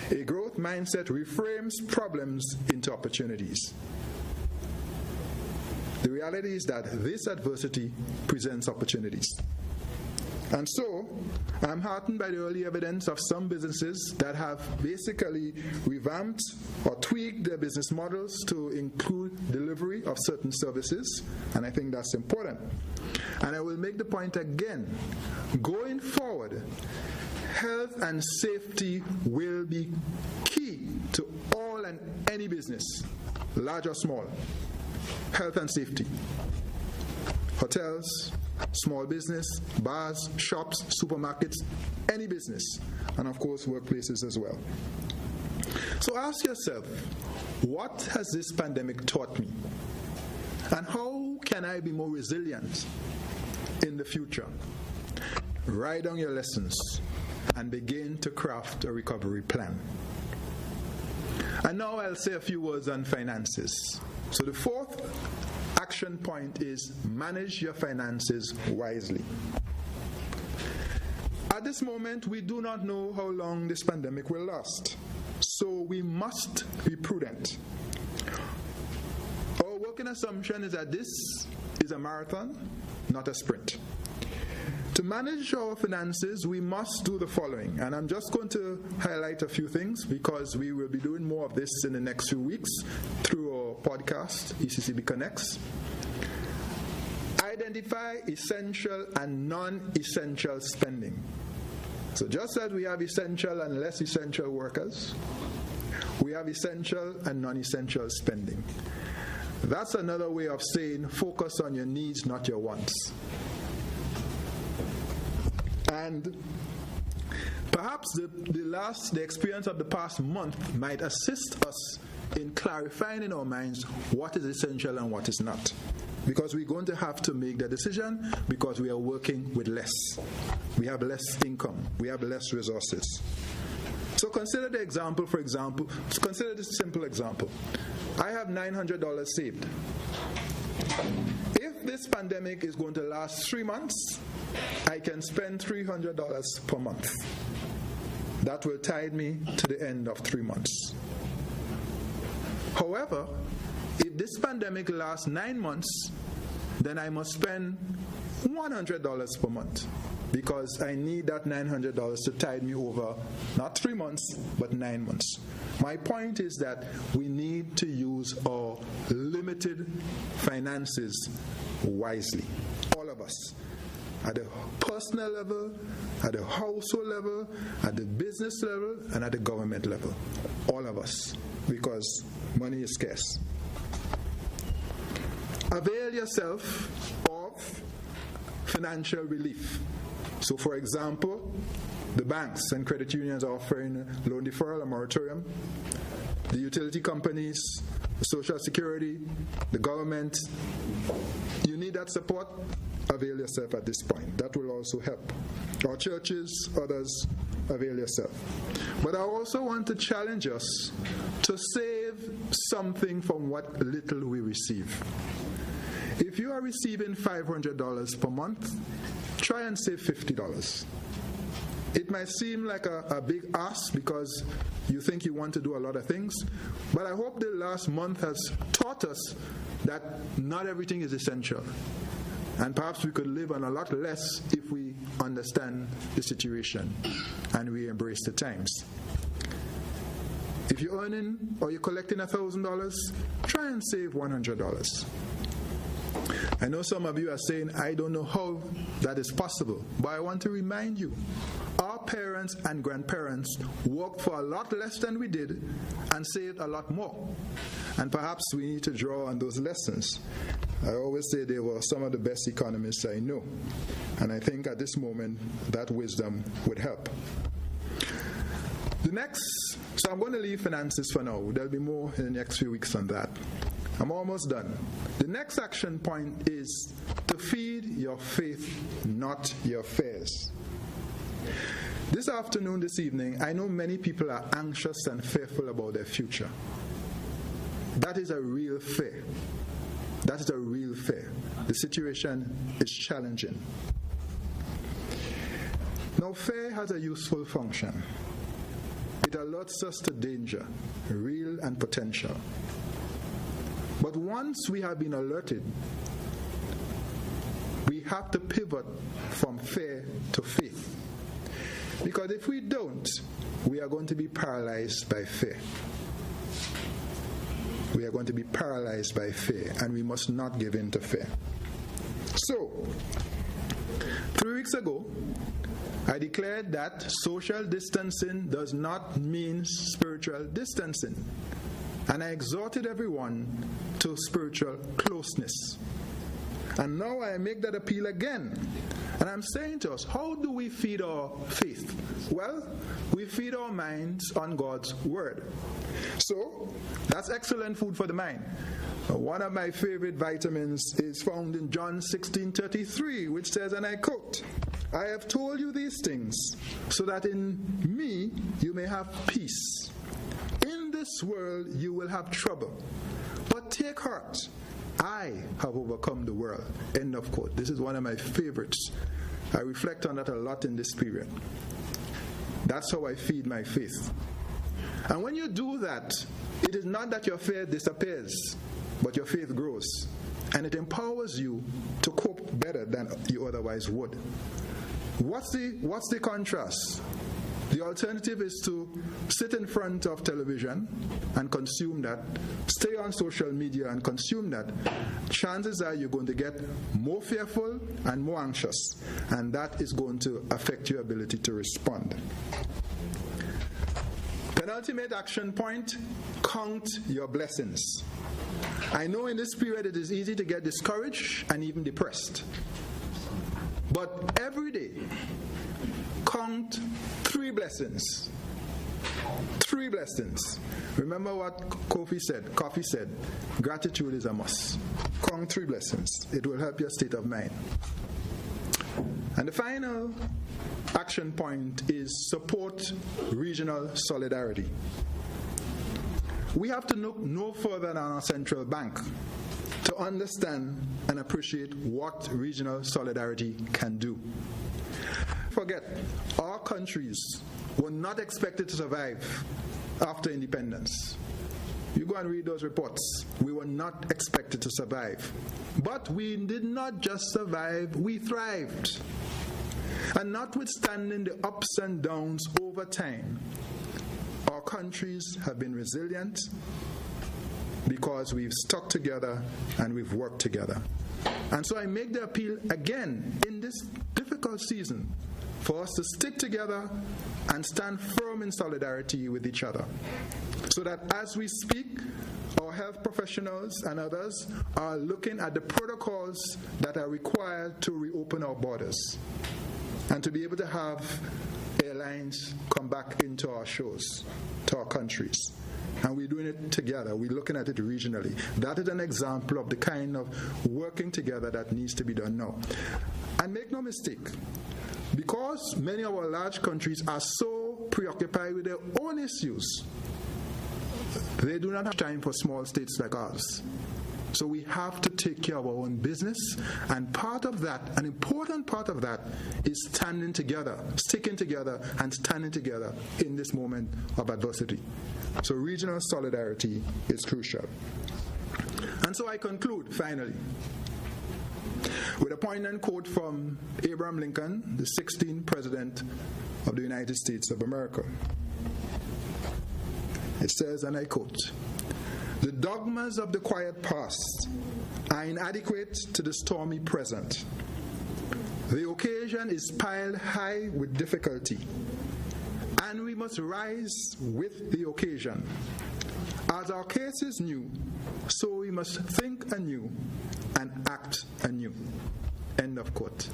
A growth mindset reframes problems into opportunities. The reality is that this adversity presents opportunities. And so, I'm heartened by the early evidence of some businesses that have basically revamped or tweaked their business models to include delivery of certain services, and I think that's important. And I will make the point again, going forward, health and safety will be key to all and any business, large or small. Health and safety. Hotels, small business, bars, shops, supermarkets, any business, and of course workplaces as well. So ask yourself, what has this pandemic taught me? And how can I be more resilient in the future? Write down your lessons and begin to craft a recovery plan. And now I'll say a few words on finances. So the fourth action point is manage your finances wisely. At this moment, we do not know how long this pandemic will last, so we must be prudent. Our working assumption is that this is a marathon, not a sprint. To manage our finances, we must do the following, and I'm just going to highlight a few things because we will be doing more of this in the next few weeks through our podcast, ECCB Connects. Identify essential and non-essential spending. So just as we have essential and less essential workers, we have essential and non-essential spending. That's another way of saying focus on your needs, not your wants. And perhaps the experience of the past month might assist us in clarifying in our minds what is essential and what is not. Because we're going to have to make the decision because we are working with less. We have less income. We have less resources. So consider the example, for example, consider this simple example. I have $900 saved. If this pandemic is going to last 3 months, I can spend $300 per month. That will tide me to the end of 3 months. However, if this pandemic lasts 9 months, then I must spend $100 per month. because I need that $900 to tide me over not 3 months, but 9 months. My point is that we need to use our limited finances wisely, all of us, at the personal level, at the household level, at the business level, and at the government level, all of us, because money is scarce. Avail yourself of financial relief. So, for example, the banks and credit unions are offering loan deferral, a moratorium. The utility companies, the Social Security, the government. You need that support? Avail yourself at this point. That will also help. Our churches, others, avail yourself. But I also want to challenge us to save something from what little we receive. If you are receiving $500 per month, try and save $50. It might seem like a big ask because you think you want to do a lot of things, but I hope the last month has taught us that not everything is essential. And perhaps we could live on a lot less if we understand the situation and we embrace the times. If you're earning or you're collecting $1,000, try and save $100. I know some of you are saying, I don't know how that is possible, but I want to remind you, our parents and grandparents worked for a lot less than we did and saved a lot more. And perhaps we need to draw on those lessons. I always say they were some of the best economists I know. And I think at this moment, that wisdom would help. So I'm going to leave finances for now. There'll be more in the next few weeks on that. I'm almost done. The next action point is to feed your faith, not your fears. This afternoon, this evening, I know many people are anxious and fearful about their future. That is a real fear. That is a real fear. The situation is challenging. Now, fear has a useful function. It alerts us to danger, real and potential. But once we have been alerted, we have to pivot from fear to faith. Because if we don't, we are going to be paralyzed by fear. We are going to be paralyzed by fear, and we must not give in to fear. So, 3 weeks ago, I declared that social distancing does not mean spiritual distancing. And I exhorted everyone to spiritual closeness. And now I make that appeal again. And I'm saying to us, how do we feed our faith? Well, we feed our minds on God's word. So, that's excellent food for the mind. One of my favorite vitamins is found in John 16:33, which says, and I quote, I have told you these things so that in me you may have peace. In this world you will have trouble, but take heart. I have overcome the world. End of quote. This is one of my favorites. I reflect on that a lot in this period. That's how I feed my faith. And when you do that, it is not that your fear disappears, but your faith grows. And it empowers you to cope better than you otherwise would. What's the contrast? The alternative is to sit in front of television and consume that, stay on social media and consume that. Chances are you're going to get more fearful and more anxious, and that is going to affect your ability to respond. Penultimate action point, count your blessings. I know in this period it is easy to get discouraged and even depressed. But every day, count 3 blessings. 3 blessings. Remember what Kofi said, gratitude is a must. Count 3 blessings. It will help your state of mind. And the final action point is support regional solidarity. We have to look no further than our central bank to understand and appreciate what regional solidarity can do. Forget, our countries were not expected to survive after independence. You go and read those reports. We were not expected to survive. But we did not just survive, we thrived. And notwithstanding the ups and downs over time, our countries have been resilient because we've stuck together and we've worked together. And so I make the appeal again in this difficult season for us to stick together and stand firm in solidarity with each other, so that as we speak, our health professionals and others are looking at the protocols that are required to reopen our borders and to be able to have airlines come back into our shores, to our countries. And we're doing it together. We're looking at it regionally. That is an example of the kind of working together that needs to be done now. And make no mistake, because many of our large countries are so preoccupied with their own issues, they do not have time for small states like ours. So we have to take care of our own business, and part of that, an important part of that, is standing together, sticking together, and standing together in this moment of adversity. So regional solidarity is crucial. And so I conclude, finally, with a poignant quote from Abraham Lincoln, the 16th President of the United States of America. It says, and I quote, "The dogmas of the quiet past are inadequate to the stormy present. The occasion is piled high with difficulty, and we must rise with the occasion. As our case is new, so we must think anew and act anew." End of quote.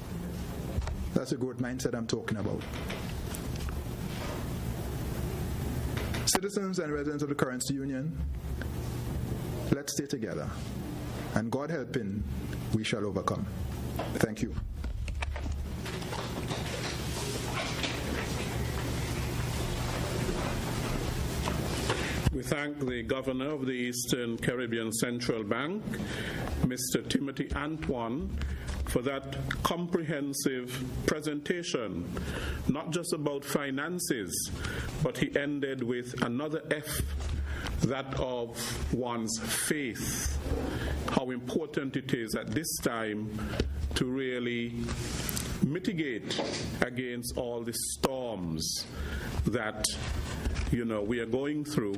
That's a growth mindset I'm talking about. Citizens and residents of the Currency Union, let's stay together, and God helping, we shall overcome. Thank you. We thank the Governor of the Eastern Caribbean Central Bank, Mr. Timothy Antoine, for that comprehensive presentation, not just about finances, but he ended with another F, that of one's faith. How important it is at this time to really mitigate against all the storms that we are going through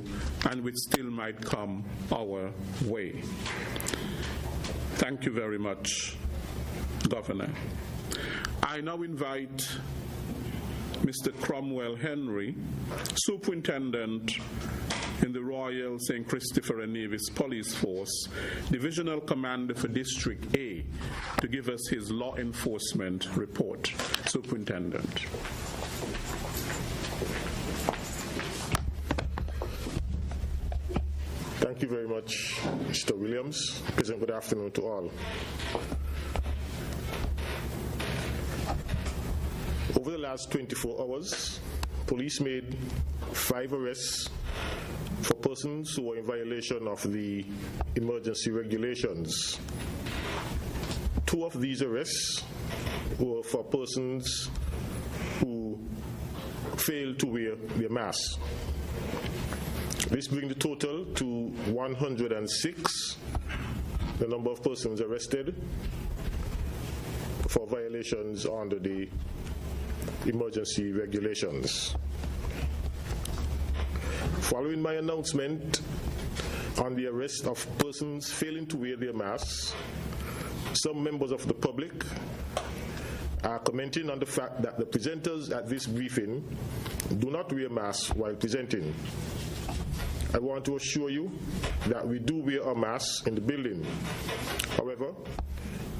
and which still might come our way. Thank you very much, Governor. I now invite Mr. Cromwell Henry, Superintendent in the Royal St. Christopher and Nevis Police Force, Divisional Commander for District A, to give us his law enforcement report. Superintendent. Thank you very much, Mr. Williams. Pleasant good afternoon to all. Over the last 24 hours, police made 5 arrests for persons who were in violation of the emergency regulations. 2 of these arrests were for persons who failed to wear their masks. This brings the total to 106, the number of persons arrested for violations under the emergency regulations. Following my announcement on the arrest of persons failing to wear their masks, some members of the public are commenting on the fact that the presenters at this briefing do not wear masks while presenting. I want to assure you that we do wear our masks in the building. However,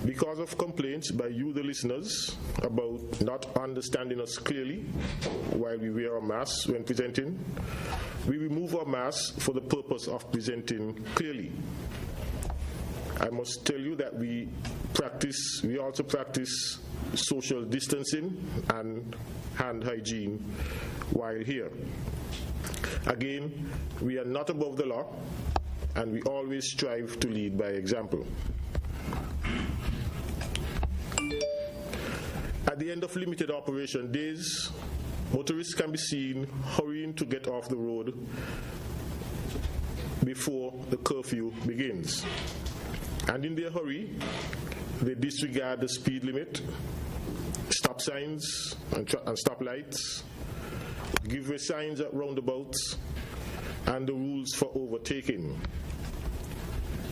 because of complaints by you, the listeners, about not understanding us clearly while we wear our masks when presenting, we remove our masks for the purpose of presenting clearly. I must tell you that we also practice social distancing and hand hygiene while here. Again, we are not above the law, and we always strive to lead by example. At the end of limited operation days, motorists can be seen hurrying to get off the road before the curfew begins. And in their hurry, they disregard the speed limit, stop stop signs and stop lights, giveaway signs at roundabouts, and the rules for overtaking.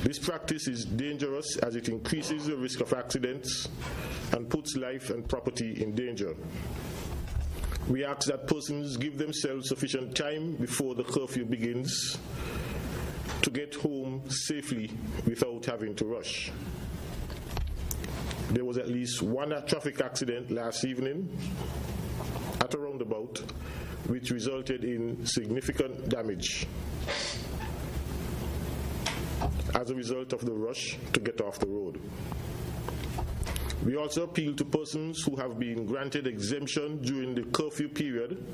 This practice is dangerous as it increases the risk of accidents and puts life and property in danger. We ask that persons give themselves sufficient time before the curfew begins to get home safely without having to rush. There was at least one traffic accident last evening at a roundabout which resulted in significant damage as a result of the rush to get off the road. We also appeal to persons who have been granted exemption during the curfew period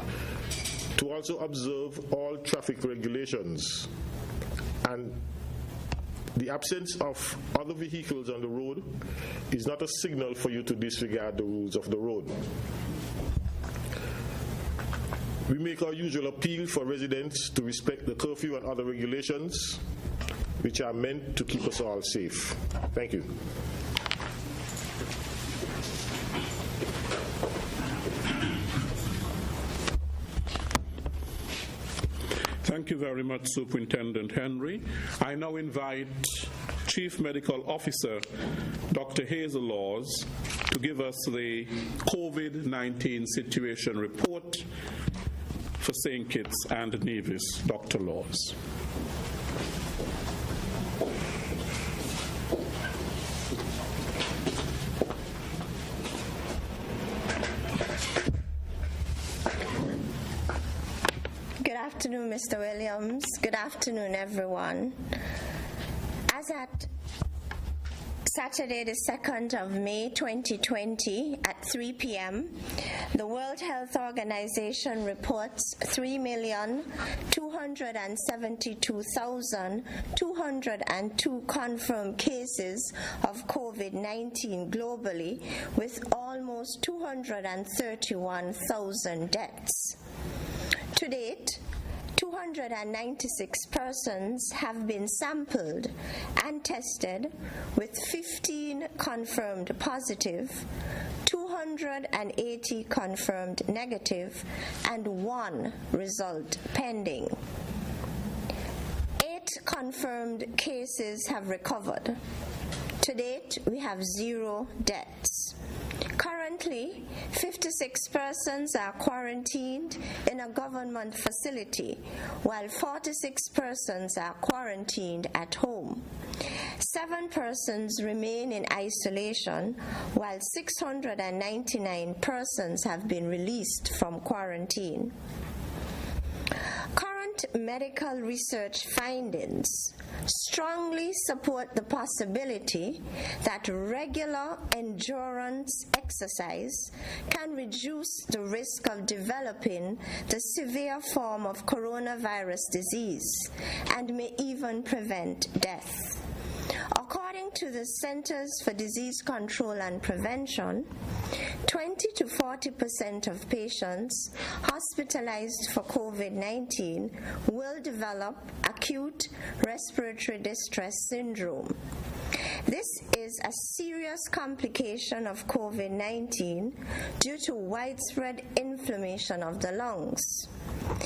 to also observe all traffic regulations, and the absence of other vehicles on the road is not a signal for you to disregard the rules of the road. We make our usual appeal for residents to respect the curfew and other regulations which are meant to keep us all safe. Thank you. Thank you very much, Superintendent Henry. I now invite Chief Medical Officer Dr. Hazel Laws to give us the COVID-19 situation report for St. Kitts and Nevis. Dr. Laws. Good afternoon, Mr. Williams. Good afternoon, everyone. As at Saturday, the 2nd of May 2020 at 3 p.m., the World Health Organization reports 3,272,202 confirmed cases of COVID-19 globally, with almost 231,000 deaths. To date, 296 persons have been sampled and tested, with 15 confirmed positive, 280 confirmed negative, and 1 result pending. 8 confirmed cases have recovered. To date, we have 0 deaths. Currently, 56 persons are quarantined in a government facility, while 46 persons are quarantined at home. 7 persons remain in isolation, while 699 persons have been released from quarantine. Current medical research findings strongly support the possibility that regular endurance exercise can reduce the risk of developing the severe form of coronavirus disease and may even prevent death. According to the Centers for Disease Control and Prevention, 20 to 40% of patients hospitalized for COVID-19 will develop acute respiratory distress syndrome. This is a serious complication of COVID-19 due to widespread inflammation of the lungs.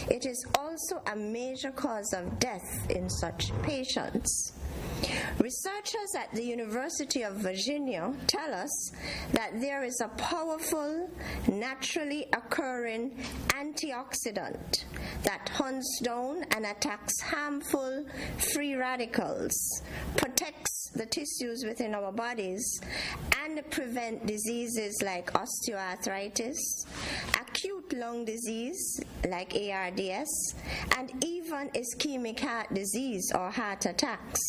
It is also a major cause of death in such patients. Researchers at the University of Virginia tell us that there is a powerful, naturally occurring antioxidant that hunts down and attacks harmful free radicals, protects the tissues within our bodies, and prevent diseases like osteoarthritis, acute lung disease like ARDS, and even ischemic heart disease or heart attacks.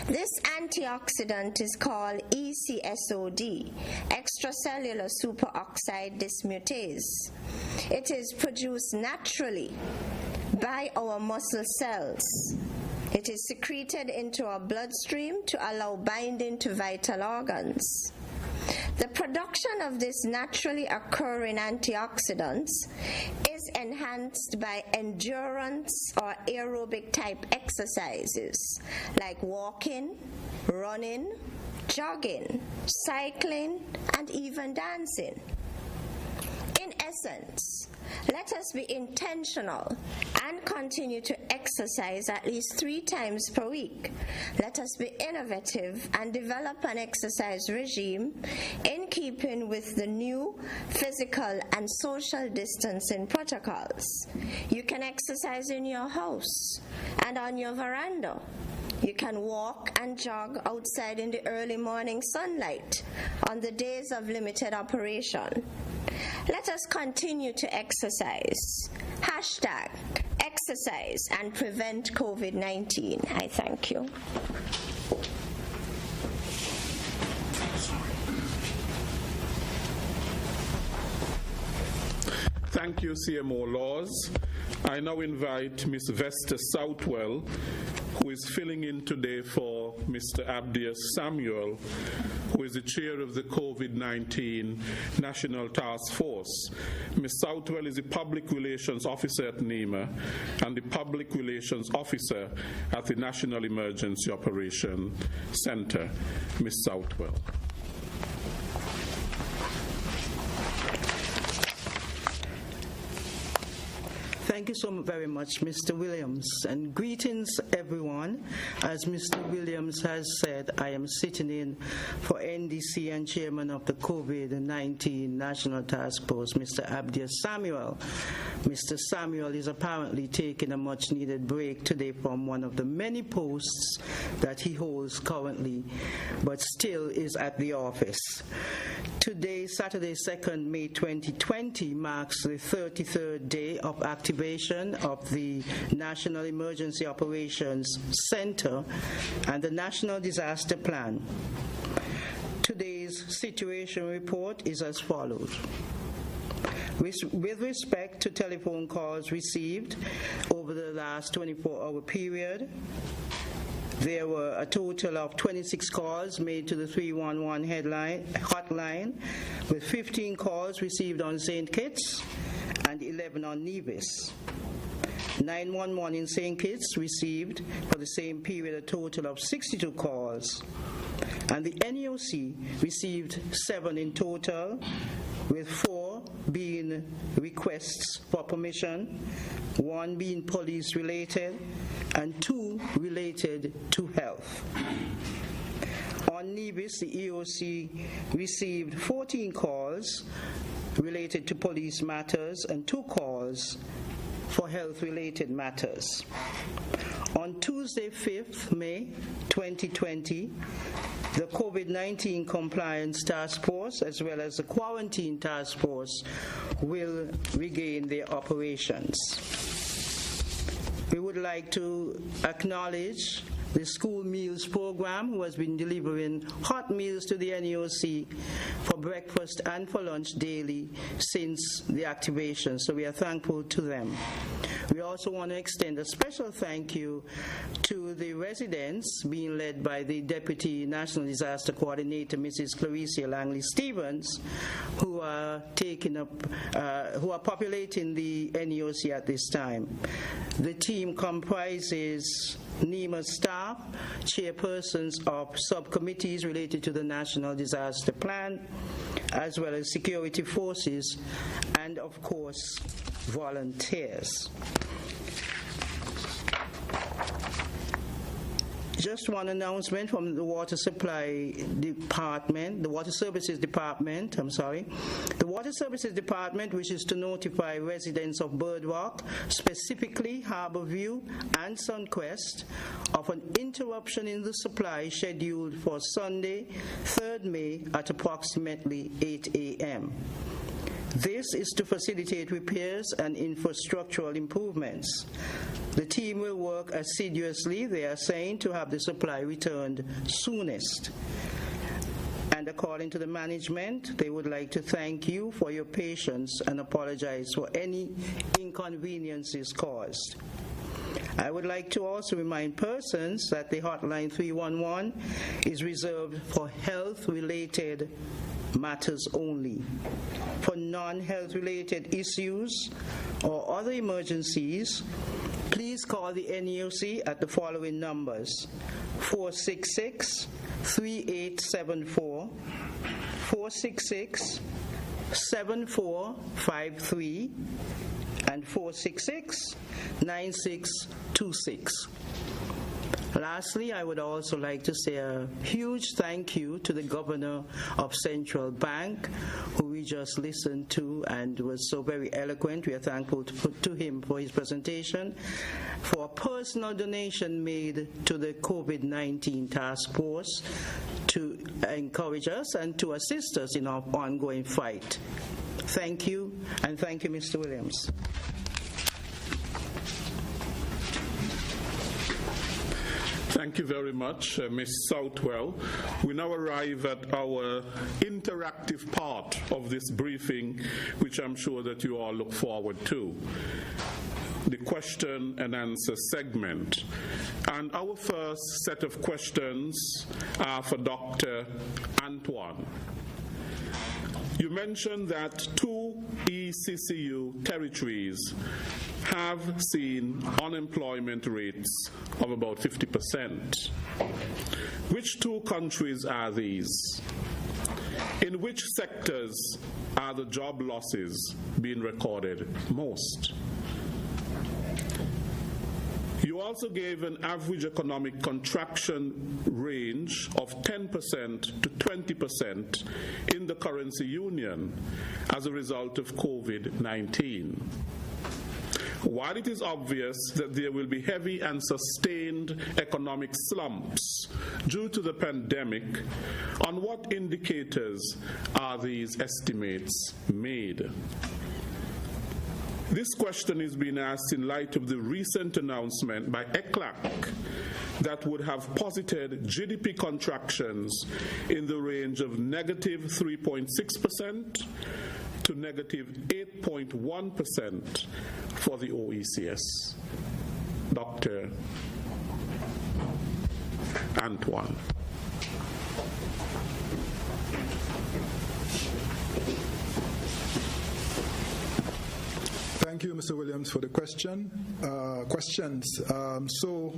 This antioxidant is called ECSOD, extracellular superoxide dismutase. It is produced naturally by our muscle cells. It is secreted into our bloodstream to allow binding to vital organs. The production of this naturally occurring antioxidants is enhanced by endurance or aerobic type exercises like walking, running, jogging, cycling, and even dancing. essence, let us be intentional and continue to exercise at least 3 times per week. Let us be innovative and develop an exercise regime in keeping with the new physical and social distancing protocols. You can exercise in your house and on your veranda. You can walk and jog outside in the early morning sunlight on the days of limited operation. Let us continue to exercise. Hashtag exercise and prevent COVID-19. I thank you. Thank you, CMO Laws. I now invite Ms. Vesta Southwell, who is filling in today for Mr. Abdias Samuel, who is the chair of the COVID-19 National Task Force. Ms. Southwell is the Public Relations Officer at NEMA and the Public Relations Officer at the National Emergency Operation Center. Ms. Southwell. Thank you so very much, Mr. Williams, and greetings, everyone. As Mr. Williams has said, I am sitting in for NDC and Chairman of the COVID-19 National Task Force, Mr. Abdias Samuel. Mr. Samuel is apparently taking a much-needed break today from one of the many posts that he holds currently, but still is at the office. Today, Saturday, 2nd May 2020, marks the 33rd day of activation of the National Emergency Operations Center and the National Disaster Plan. Today's situation report is as follows. With respect to telephone calls received over the last 24-hour period, there were a total of 26 calls made to the 311 hotline, with 15 calls received on St. Kitts and 11 on Nevis. 911 in St. Kitts received for the same period a total of 62 calls, and the NEOC received 7 in total, with 4 being requests for permission, 1 being police related, and 2 related to health. On Nevis, the EOC received 14 calls related to police matters and 2 calls for health-related matters. On Tuesday, 5th May 2020, the COVID-19 Compliance Task Force as well as the Quarantine Task Force will regain their operations. We would like to acknowledge the school meals program, who has been delivering hot meals to the NEOC for breakfast and for lunch daily since the activation. So we are thankful to them. We also want to extend a special thank you to the residents being led by the Deputy National Disaster Coordinator, Mrs. Claricia Langley-Stevens, who are populating the NEOC at this time. The team comprises NEMA staff, chairpersons of subcommittees related to the National Disaster Plan, as well as security forces, and of course, volunteers. Just one announcement from the Water Supply Department, the Water Services Department, The Water Services Department wishes to notify residents of Bird Rock, specifically Harborview and Sunquest, of an interruption in the supply scheduled for Sunday, 3rd May at approximately 8 a.m. This is to facilitate repairs and infrastructural improvements. The team will work assiduously, they are saying, to have the supply returned soonest. And according to the management, they would like to thank you for your patience and apologize for any inconveniences caused. I would like to also remind persons that the hotline 311 is reserved for health-related matters only. For non-health related issues or other emergencies, please call the NEOC at the following numbers: 466-3874, 7453 and 466-9626. Lastly, I would also like to say a huge thank you to the Governor of Central Bank, who we just listened to and was so very eloquent. We are thankful to him for his presentation, for a personal donation made to the COVID-19 task force to encourage us and to assist us in our ongoing fight. Thank you, and thank you, Mr. Williams. Thank you very much, Ms. Southwell. We now arrive at our interactive part of this briefing, which I'm sure that you all look forward to, the question and answer segment. And our first set of questions are for Dr. Antoine. You mentioned that 2 ECCU territories have seen unemployment rates of about 50%. Which 2 countries are these? In which sectors are the job losses being recorded most? You also gave an average economic contraction range of 10% to 20% in the currency union as a result of COVID-19. While it is obvious that there will be heavy and sustained economic slumps due to the pandemic, on what indicators are these estimates made? This question is being asked in light of the recent announcement by NEOC that would have posited GDP contractions in the range of negative 3.6% to negative 8.1% for the OECS. Dr. Antoine. Thank you, Mr. Williams, for the questions. So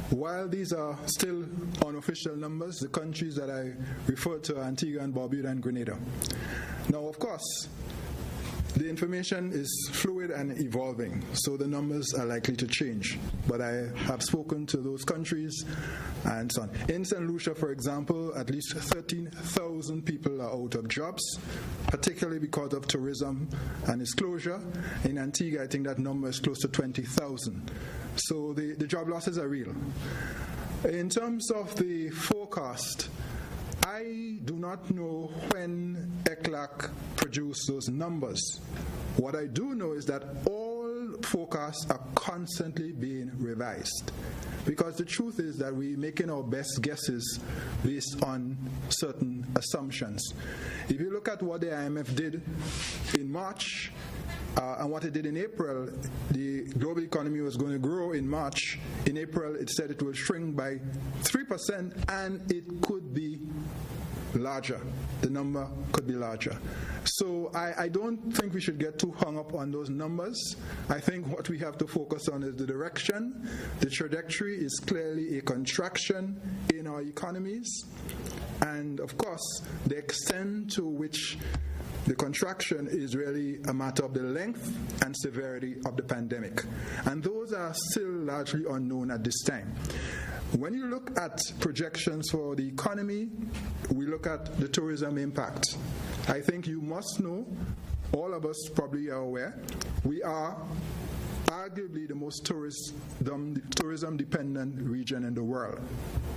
while these are still unofficial numbers, the countries that I referred to are Antigua and Barbuda and Grenada. Now, of course, the information is fluid and evolving, so the numbers are likely to change. But I have spoken to those countries and so on. In St. Lucia, for example, at least 13,000 people are out of jobs, particularly because of tourism and its closure. In Antigua, I think that number is close to 20,000. So the job losses are real. In terms of the forecast, I do not know when ECLAC produced those numbers. What I do know is that all forecasts are constantly being revised, because the truth is that we're making our best guesses based on certain assumptions. If you look at what the IMF did in March and what it did in April, the global economy was going to grow in March. In April, it said it will shrink by 3%, and it could be larger. The number could be larger. So I don't think we should get too hung up on those numbers. I think what we have to focus on is the direction. The trajectory is clearly a contraction in our economies. And of course, the extent to which the contraction is really a matter of the length and severity of the pandemic. And those are still largely unknown at this time. When you look at projections for the economy, we look at the tourism impact. I think you must know, all of us probably are aware, we are arguably the most tourism-dependent region in the world.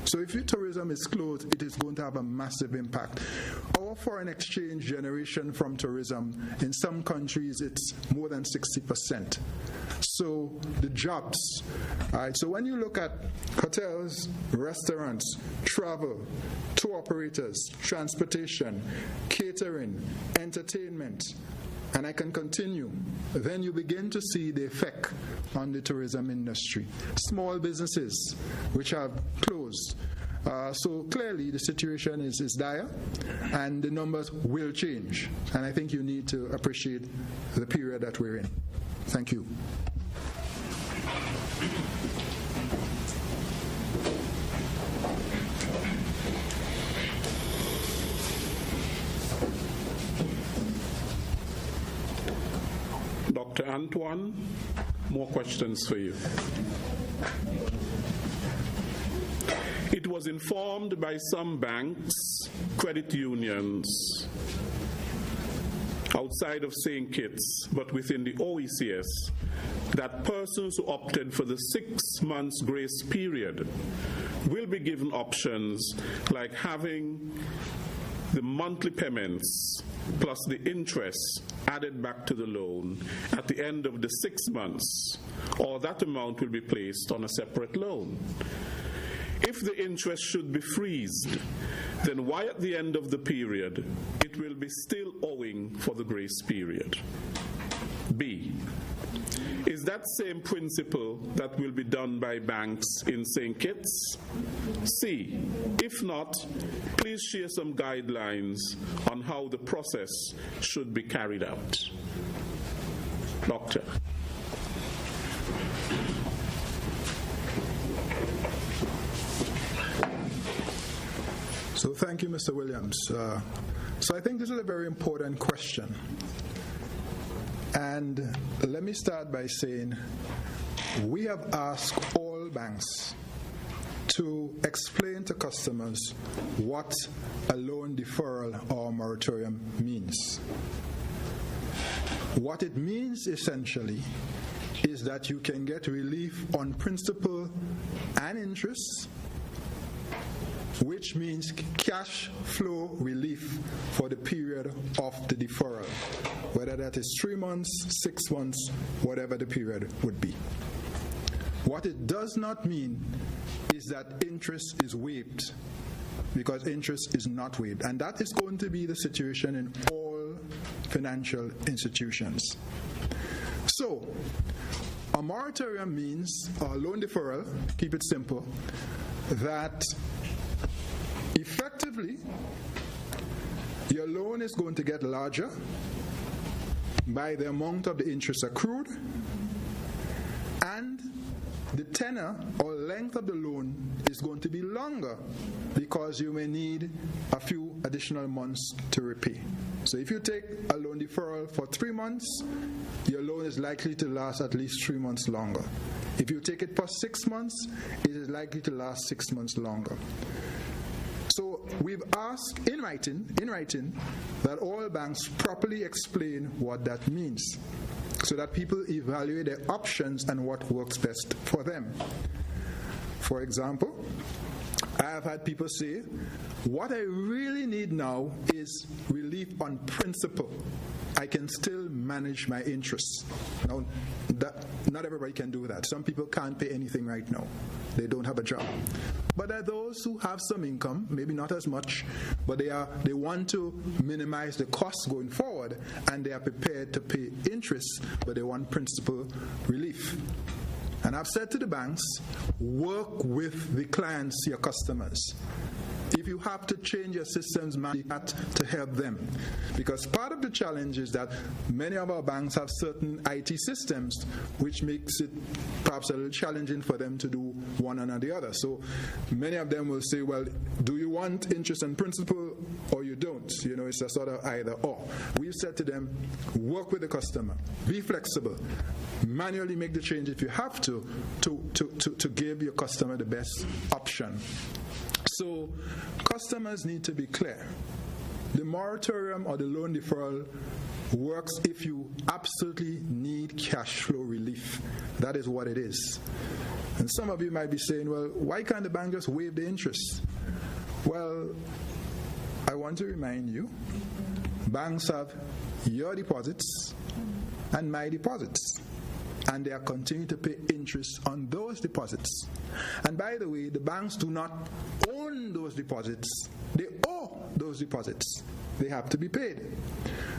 So if your tourism is closed, it is going to have a massive impact. Our foreign exchange generation from tourism, in some countries, it's more than 60%. So the jobs, all right, so when you look at hotels, restaurants, travel, tour operators, transportation, catering, entertainment, and I can continue, then you begin to see the effect on the tourism industry. Small businesses which have closed. So clearly the situation is dire, and the numbers will change. And I think you need to appreciate the period that we're in. Thank you. Dr. Antoine, more questions for you. It was informed by some banks, credit unions, outside of St. Kitts, but within the OECS, that persons who opted for the 6 months grace period will be given options like having the monthly payments plus the interest added back to the loan at the end of the 6 months, or that amount will be placed on a separate loan. If the interest should be freezed, then why at the end of the period it will be still owing for the grace period? B, is that same principle that will be done by banks in St. Kitts? C, if not, please share some guidelines on how the process should be carried out. Doctor. So thank you, Mr. Williams. So I think this is a very important question. And let me start by saying we have asked all banks to explain to customers what a loan deferral or moratorium means. What it means essentially is that you can get relief on principal and interest, which means cash flow relief for the period of the deferral, whether that is 3 months, 6 months, whatever the period would be. What it does not mean is that interest is waived, because interest is not waived. And that is going to be the situation in all financial institutions. So, a moratorium means a loan deferral, keep it simple, that effectively your loan is going to get larger by the amount of the interest accrued, and the tenor or length of the loan is going to be longer because you may need a few additional months to repay. So if you take a loan deferral for 3 months, your loan is likely to last at least 3 months longer. If you take it for 6 months, it is likely to last 6 months longer. So we've asked in writing that all banks properly explain what that means, so that people evaluate their options and what works best for them. For example, I have had people say, what I really need now is relief on principal. I can still manage my interests. Now, not everybody can do that. Some people can't pay anything right now. They don't have a job. But there are those who have some income, maybe not as much, but they want to minimize the costs going forward, and they are prepared to pay interest, but they want principal relief. And I've said to the banks, work with the clients, your customers. If you have to change your systems, to help them. Because part of the challenge is that many of our banks have certain IT systems which makes it perhaps a little challenging for them to do one or the other. So many of them will say, well, do you want interest and principal or you don't? You know, it's a sort of either or. We've said to them, work with the customer, be flexible, manually make the change if you have to give your customer the best option. So customers need to be clear. The moratorium or the loan deferral works if you absolutely need cash flow relief. That is what it is. And some of you might be saying, well, why can't the bank just waive the interest? Well, I want to remind you, banks have your deposits and my deposits, and they are continuing to pay interest on those deposits. And by the way, the banks do not own those deposits. They owe those deposits. They have to be paid.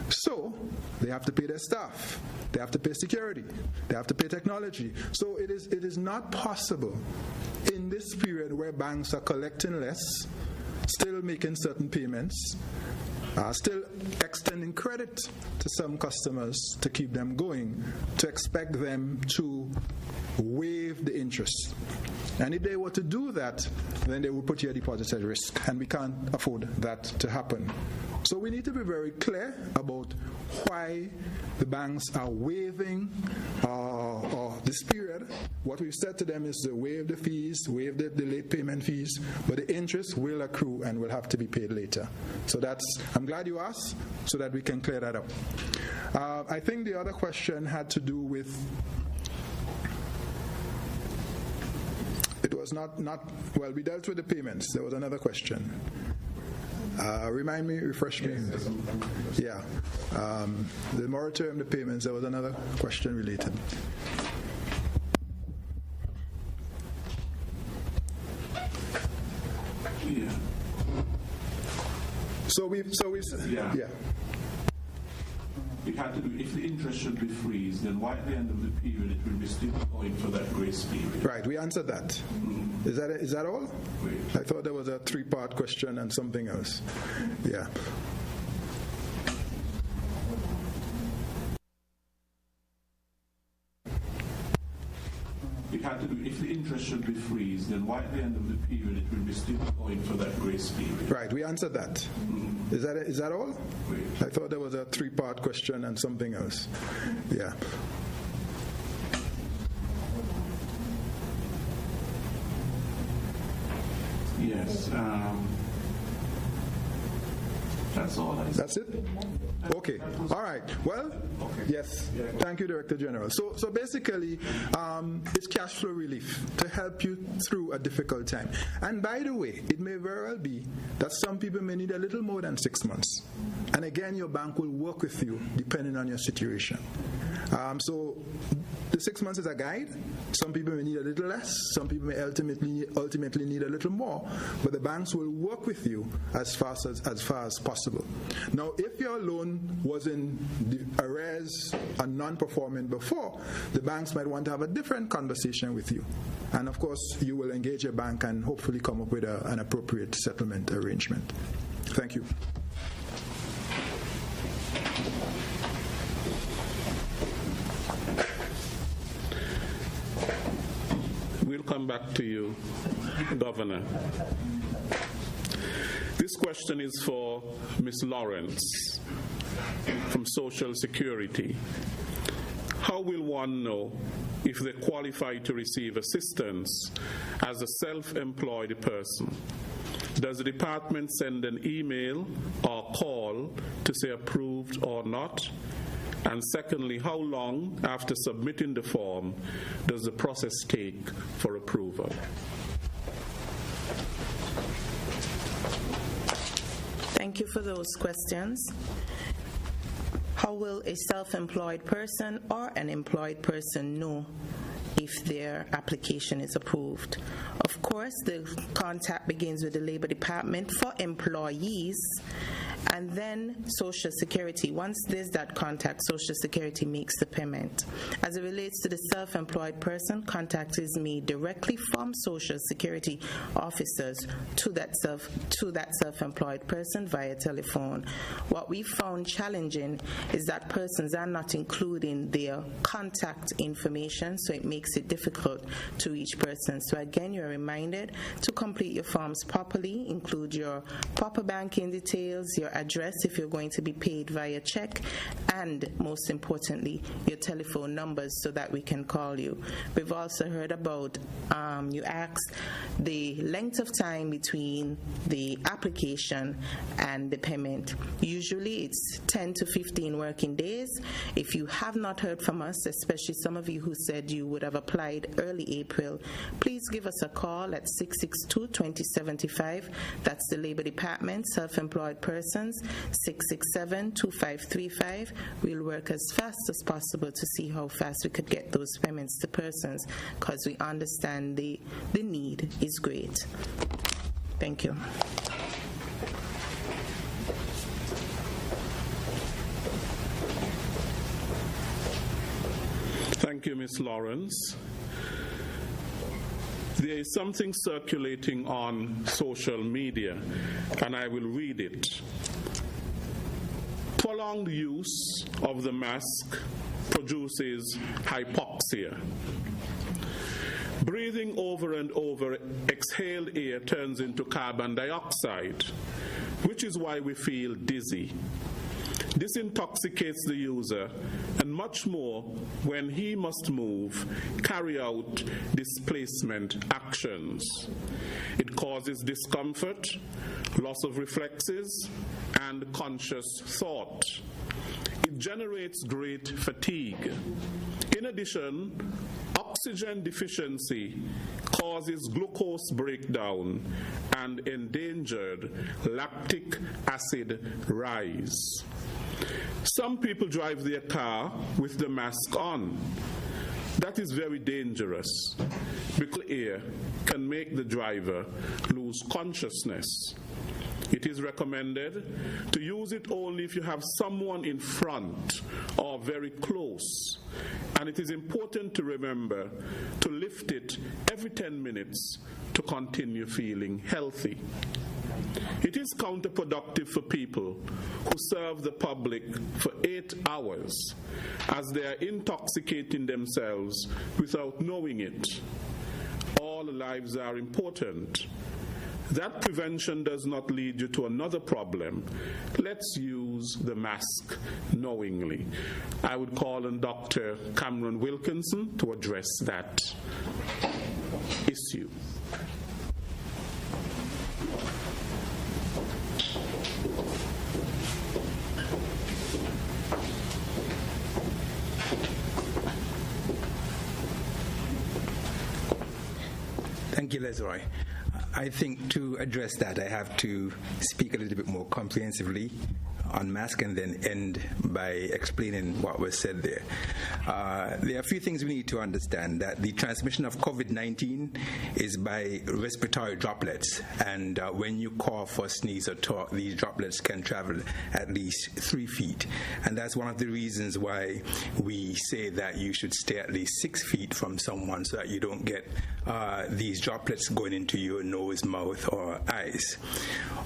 So they have to pay their staff. They have to pay security. They have to pay technology. So it is not possible in this period where banks are collecting less, still making certain payments, still extending credit to some customers to keep them going, to expect them to waive the interest. And if they were to do that, then they would put your deposits at risk, and we can't afford that to happen. So we need to be very clear about why the banks are waiving this period. What we've said to them is to waive the fees, waive the late payment fees, but the interest will accrue and will have to be paid later. So I'm glad you asked so that we can clear that up. I think the other question had to do with, it was not well, we dealt with the payments. There was another question. Remind me, refresh me. Yeah. The moratorium, the payments, there was another question related. Yeah. So we yeah. It had to do, if the interest should be freeze, then why at the end of the period it will be still going for that grace period? Right, we answered that. Mm-hmm. Is that all? Wait. I thought there was a 3-part question and something else. Yeah. It had to do, if the interest should be freeze, then why at the end of the period it will be still going for that grace period? Right, we answered that. Mm-hmm. Is that all? Wait. I thought there was a 3-part question and something else. Yeah. Yes. That's all I said. That's it? Okay. All right. Well, yes. Thank you, Director General. So basically, it's cash flow relief to help you through a difficult time. And by the way, it may very well be that some people may need a little more than 6 months. And again, your bank will work with you depending on your situation. So the 6 months is a guide. Some people may need a little less. Some people may ultimately need a little more. But the banks will work with you as far as possible. Now, if your loan was in the arrears and non-performing before, the banks might want to have a different conversation with you. And of course, you will engage your bank and hopefully come up with an appropriate settlement arrangement. Thank you. We'll come back to you, Governor. This question is for Ms. Lawrence from Social Security. How will one know if they qualify to receive assistance as a self-employed person? Does the department send an email or call to say approved or not? And secondly, how long after submitting the form does the process take for approval? Thank you for those questions. How will a self-employed person or an employed person know if their application is approved? Of course, the contact begins with the Labor Department for employees, and then Social Security. Once there's that contact, Social Security makes the payment. As it relates to the self-employed person, contact is made directly from Social Security officers to that self-employed person via telephone. What we found challenging is that persons are not including their contact information, so it makes it difficult to each person. So again, you're reminded to complete your forms properly, include your proper banking details, your address if you're going to be paid via check, and most importantly, your telephone numbers so that we can call you. We've also heard about, you asked the length of time between the application and the payment. Usually it's 10 to 15 working days. If you have not heard from us, especially some of you who said you would have applied early April, please give us a call at 662-2075. That's the Labor Department, self-employed persons, 667-2535. We'll work as fast as possible to see how fast we could get those payments to persons, because we understand the need is great. Thank you. Thank you, Ms. Lawrence. There is something circulating on social media, and I will read it. Prolonged use of the mask produces hypoxia. Breathing over and over exhaled air turns into carbon dioxide. which is why we feel dizzy. This intoxicates the user, and much more when he must move, carry out displacement actions. It causes discomfort, loss of reflexes, and conscious thought. It generates great fatigue. In addition, oxygen deficiency causes glucose breakdown and endangered lactic acid rise. Some people drive their car with the mask on. That is very dangerous because air can make the driver lose consciousness. It is recommended to use it only if you have someone in front or very close. And it is important to remember to lift it every 10 minutes to continue feeling healthy. It is counterproductive for people who serve the public for 8 hours as they are intoxicating themselves without knowing it. All lives are important. That prevention does not lead you to another problem. Let's use the mask knowingly. I would call on Dr. Cameron Wilkinson to address that issue. Thank you, Lesroy. I think to address that, I have to speak a little bit more comprehensively on mask and then end by explaining what was said there. There are a few things we need to understand, that the transmission of COVID-19 is by respiratory droplets, and when you cough or sneeze or talk, these droplets can travel at least 3 feet, and that's one of the reasons why we say that you should stay at least 6 feet from someone so that you don't get these droplets going into your nose, mouth, or eyes.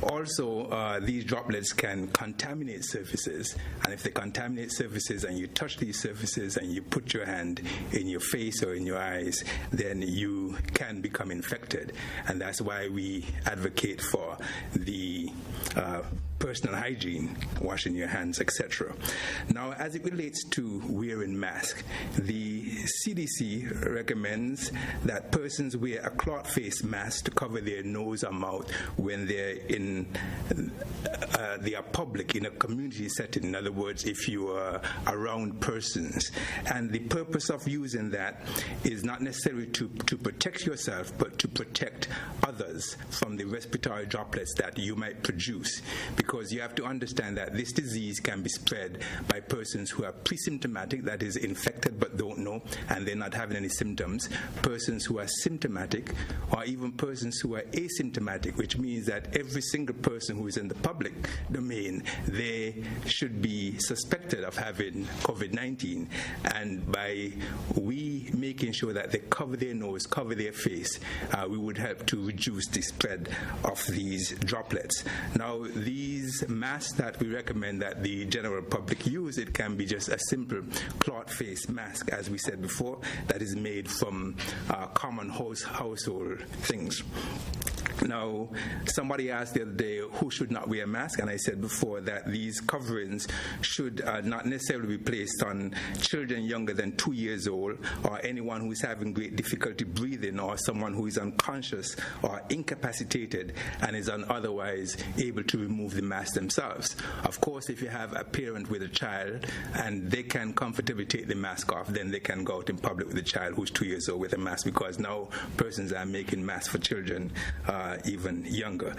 Also, these droplets can contaminate surfaces, and if they contaminate surfaces and you touch these surfaces and you put your hand in your face or in your eyes, then you can become infected, and that's why we advocate for the personal hygiene, washing your hands, etc. Now, as it relates to wearing masks, the CDC recommends that persons wear a cloth face mask to cover their nose or mouth when they're in they are public in a community setting. In other words, if you are around persons. And the purpose of using that is not necessarily to protect yourself, but to protect others from the respiratory droplets that you might produce. Because you have to understand that this disease can be spread by persons who are pre-symptomatic, that is infected but don't know, and they're not having any symptoms, persons who are symptomatic, or even persons who are asymptomatic, which means that every single person who is in the public domain, they should be suspected of having COVID-19. And by we making sure that they cover their nose, cover their face, we would help to reduce the spread of these droplets. Now, these masks that we recommend that the general public use, it can be just a simple cloth face mask, as we said before, that is made from common household things. Now, somebody asked the other day who should not wear a mask, and I said before that these coverings should not necessarily be placed on children younger than 2 years old, or anyone who is having great difficulty breathing, or someone who is unconscious or incapacitated and is otherwise able to remove the mask themselves. Of course, if you have a parent with a child and they can comfortably take the mask off, then they can go out in public with a child who's 2 years old with a mask, because now persons are making masks for children even younger.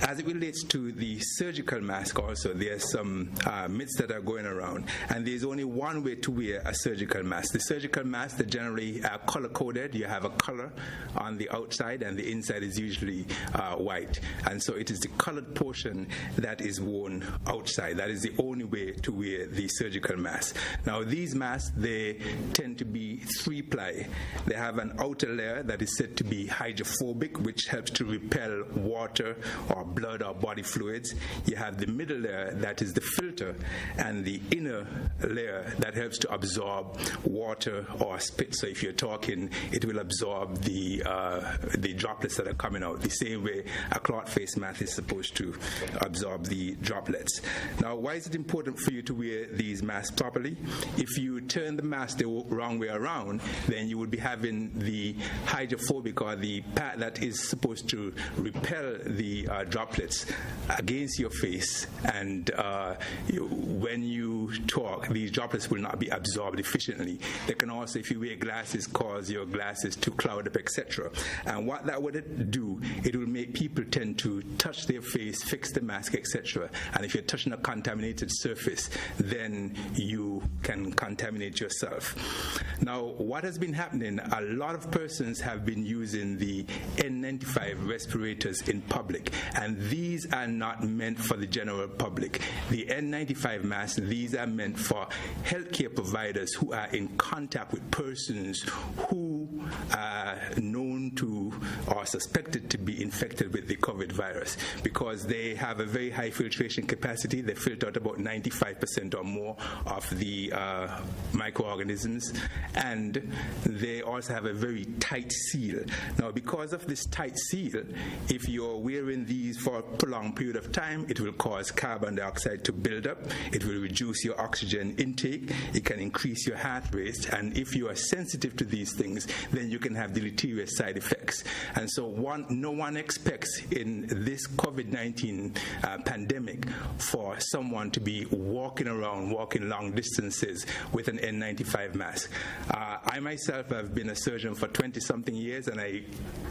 As it relates to the surgical mask also, there's some myths that are going around, and there's only one way to wear a surgical mask. The surgical masks, they're generally color-coded. You have a color on the outside, and the inside is usually white, and so it is the colored portion that is worn outside. That is the only way to wear the surgical mask. Now, these masks, they tend to be 3-ply. They have an outer layer that is said to be hydrophobic, which helps to repel water or blood or body fluids. You have the middle layer that is the filter, and the inner layer that helps to absorb water or spit. So if you're talking, it will absorb the droplets that are coming out, the same way a cloth face mask is supposed to absorb the droplets. Now, why is it important for you to wear these masks properly? If you turn the mask the wrong way around, then you would be having the hydrophobic, or the part that is supposed to repel the droplets against your face, and when you talk, these droplets will not be absorbed efficiently. They can also, if you wear glasses, cause your glasses to cloud up, etc. And what that would do, it will make people tend to touch their face, fix the mask, etc. And if you're touching a contaminated surface, then you can contaminate yourself. Now, what has been happening, a lot of persons have been using the N95 respirators in public, and these are not meant for the general public. The N95 masks, these are meant for healthcare providers who are in contact with persons who are known to or suspected to be infected with the COVID virus, because they have a very high filtration capacity. They filter out about 95% or more of the microorganisms, and they also have a very tight seal. Now, because of this tight seal, if you're wearing these for a prolonged period of time, it will cause carbon dioxide to build up. It will reduce your oxygen intake. It can increase your heart rate, and if you are sensitive to these things, then you can have deleterious side effects. And so no one expects in this COVID-19 pandemic for someone to be walking long distances with an N95 mask. I myself have been a surgeon for 20-something years, and I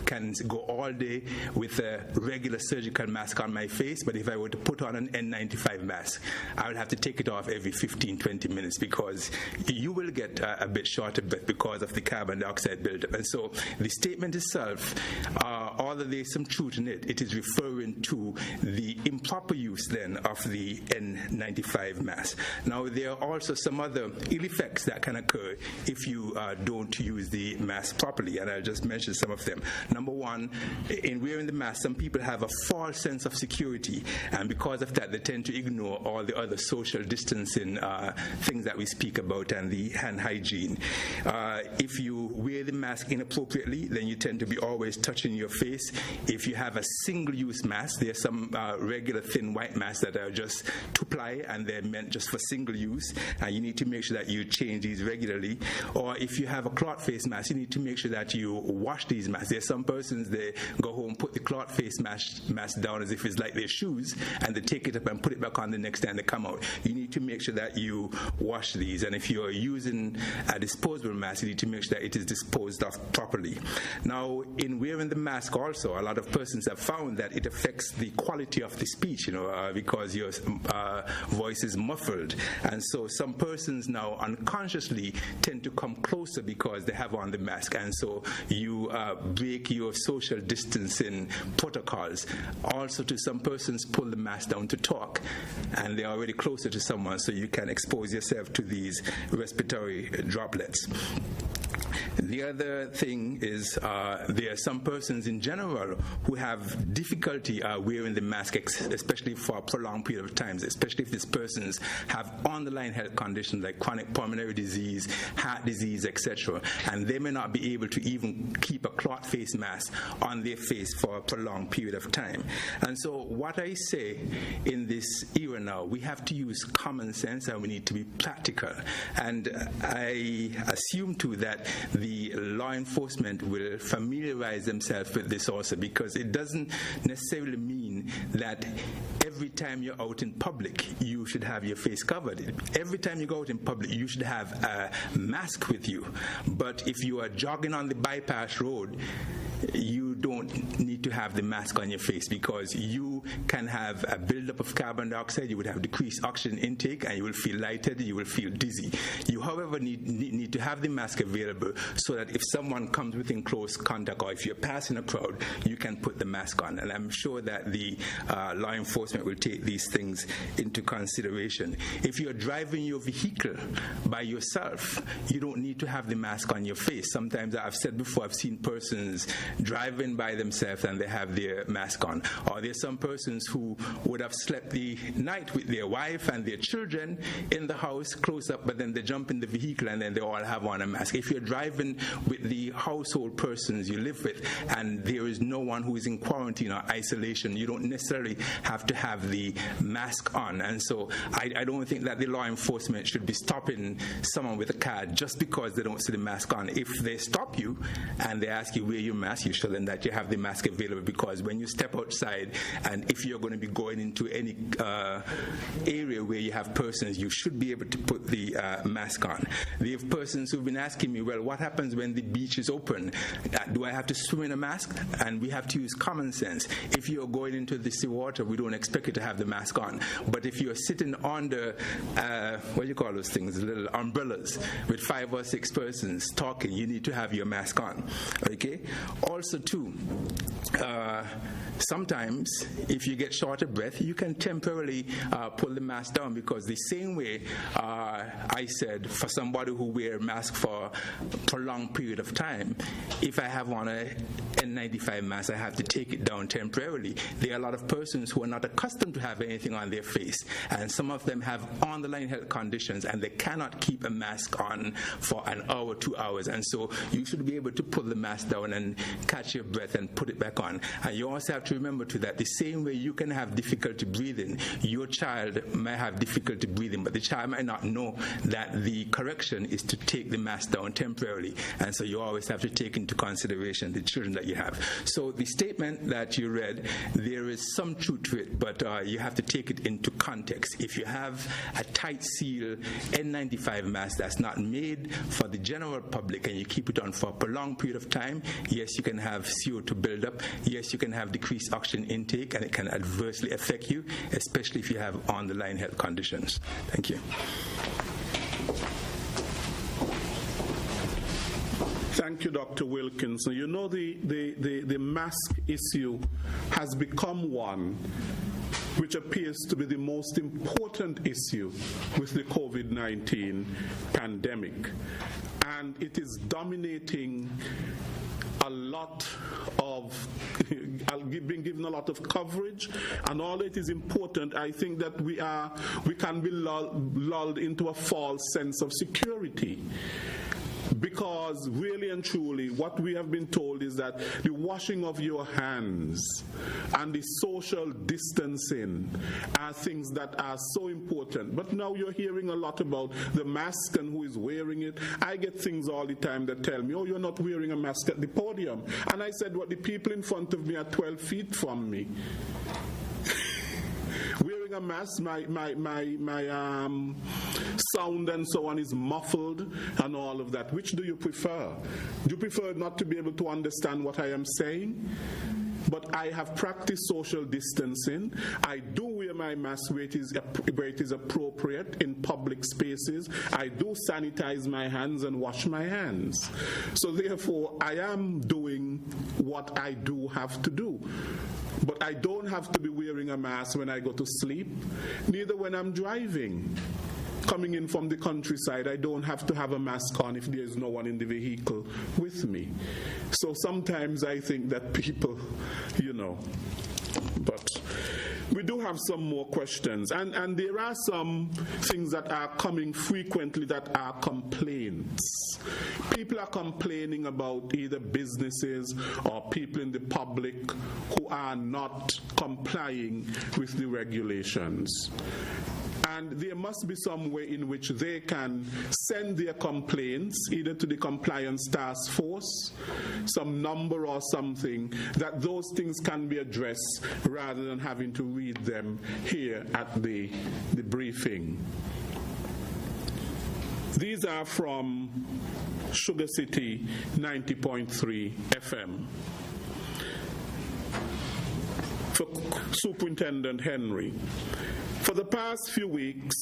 can go all day with a regular surgical mask on my face, but if I were to put on an N95 mask, I would have to take it off every 15-20 minutes, because you will get a bit short of breath because of the carbon dioxide buildup. And so the statement itself, although there's some truth in it, it is referring to the improper use then of the N95 mask. Now, there are also some other ill effects that can occur if you don't use the mask properly, and I'll just mention some of them. Number one, in wearing the mask, some people have a false sense of security, and because of that, they tend to ignore all the other social distancing things that we speak about and the hand hygiene. If you wear the mask inappropriately, then you tend to be always touching your face. If you have a single-use mask, there are some regular thin white masks that are just two-ply, and they're meant just for single use, and you need to make sure that you change these regularly. Or if you have a cloth face mask, you need to make sure that you wash these masks. There are some persons, they go home, put the cloth face mask down as if it's like their shoes, and they take it up and put it back on the next day and they come out. You need to make sure that you wash these, and if you're using a disposable mask, you need to make sure that it is disposed of properly. Now, in wearing the mask also, a lot of persons have found that it affects the quality of the speech, because your voice is muffled. And so some persons now unconsciously tend to come closer because they have on the mask, and so you break your social distancing protocols. Also, to some persons, pull the mask down to talk, and they're already closer to someone, so you can expose yourself to these respiratory droplets. The other thing is there are some persons in general who have difficulty wearing the mask, especially for a prolonged period of time, especially if these persons have underlying health conditions like chronic pulmonary disease, heart disease, etc. And they may not be able to even keep a cloth face mask on their face for a prolonged period of time. And so what I say in this era now, we have to use common sense and we need to be practical. And I assume too that the law enforcement will familiarize themselves with this also, because it doesn't necessarily mean that every time you're out in public you should have your face covered. Every time you go out in public you should have a mask with you. But if you are jogging on the bypass road, you don't need to have the mask on your face, because you can have a buildup of carbon dioxide, you would have decreased oxygen intake, and you will feel lightheaded, you will feel dizzy. You, however, need to have the mask available so that if someone comes within close contact or if you're passing a crowd, you can put the mask on. And I'm sure that the law enforcement enforcement will take these things into consideration. If you're driving your vehicle by yourself, you don't need to have the mask on your face. Sometimes, I've said before, I've seen persons driving by themselves and they have their mask on. Or there's some persons who would have slept the night with their wife and their children in the house close up, but then they jump in the vehicle and then they all have on a mask. If you're driving with the household persons you live with and there is no one who is in quarantine or isolation, you don't necessarily have to have the mask on. And so I don't think that the law enforcement should be stopping someone with a card just because they don't see the mask on. If they stop you and they ask you wear your mask, you show them that you have the mask available, because when you step outside and if you're going to be going into any area where you have persons, you should be able to put the mask on. There are persons who've been asking me, well, what happens when the beach is open? Do I have to swim in a mask? And we have to use common sense. If you're going into the sea water, we don't expect you to have the mask on. But if you're sitting under, what do you call those things, little umbrellas with 5 or 6 persons talking, you need to have your mask on. Okay? Also, too, sometimes if you get short of breath, you can temporarily pull the mask down, because the same way I said for somebody who wear a mask for a prolonged period of time, if I have on a N95 mask, I have to take it down temporarily. There are a lot of persons who are not accustomed to have anything on their face, and some of them have underlying health conditions and they cannot keep a mask on for an hour, 2 hours, and so you should be able to pull the mask down and catch your breath and put it back on. And you also have to remember too that the same way you can have difficulty breathing, your child might have difficulty breathing, but the child might not know that the correction is to take the mask down temporarily, and so you always have to take into consideration the children that you have. So the statement that you read, there is some truth to it, but you have to take it into context. If you have a tight seal N95 mask that's not made for the general public and you keep it on for a prolonged period of time, yes, you can have CO2 buildup, yes, you can have decreased oxygen intake, and it can adversely affect you, especially if you have underlying health conditions. Thank you. Thank you, Dr. Wilkinson. You know, the mask issue has become one which appears to be the most important issue with the COVID-19 pandemic. And it is dominating a lot of, been given a lot of coverage, and all it is important. I think that we can be lulled into a false sense of security. Because really and truly, what we have been told is that the washing of your hands and the social distancing are things that are so important. But now you're hearing a lot about the mask and who is wearing it. I get things all the time that tell me, oh, you're not wearing a mask at the podium. And I said, well, the people in front of me are 12 feet from me. Wearing a mask, my sound and so on is muffled and all of that. Which do you prefer? Do you prefer not to be able to understand what I am saying? But I have practiced social distancing. I do wear my mask where it is appropriate in public spaces. I do sanitize my hands and wash my hands. So therefore, I am doing what I do have to do. But I don't have to be wearing a mask when I go to sleep, neither when I'm driving. Coming in from the countryside, I don't have to have a mask on if there's no one in the vehicle with me. So sometimes I think that people, but we do have some more questions. And there are some things that are coming frequently that are complaints. People are complaining about either businesses or people in the public who are not complying with the regulations. And there must be some way in which they can send their complaints either to the compliance task force, some number or something, that those things can be addressed rather than having to read them here at the briefing. These are from Sugar City 90.3 FM. For Superintendent Henry. For the past few weeks,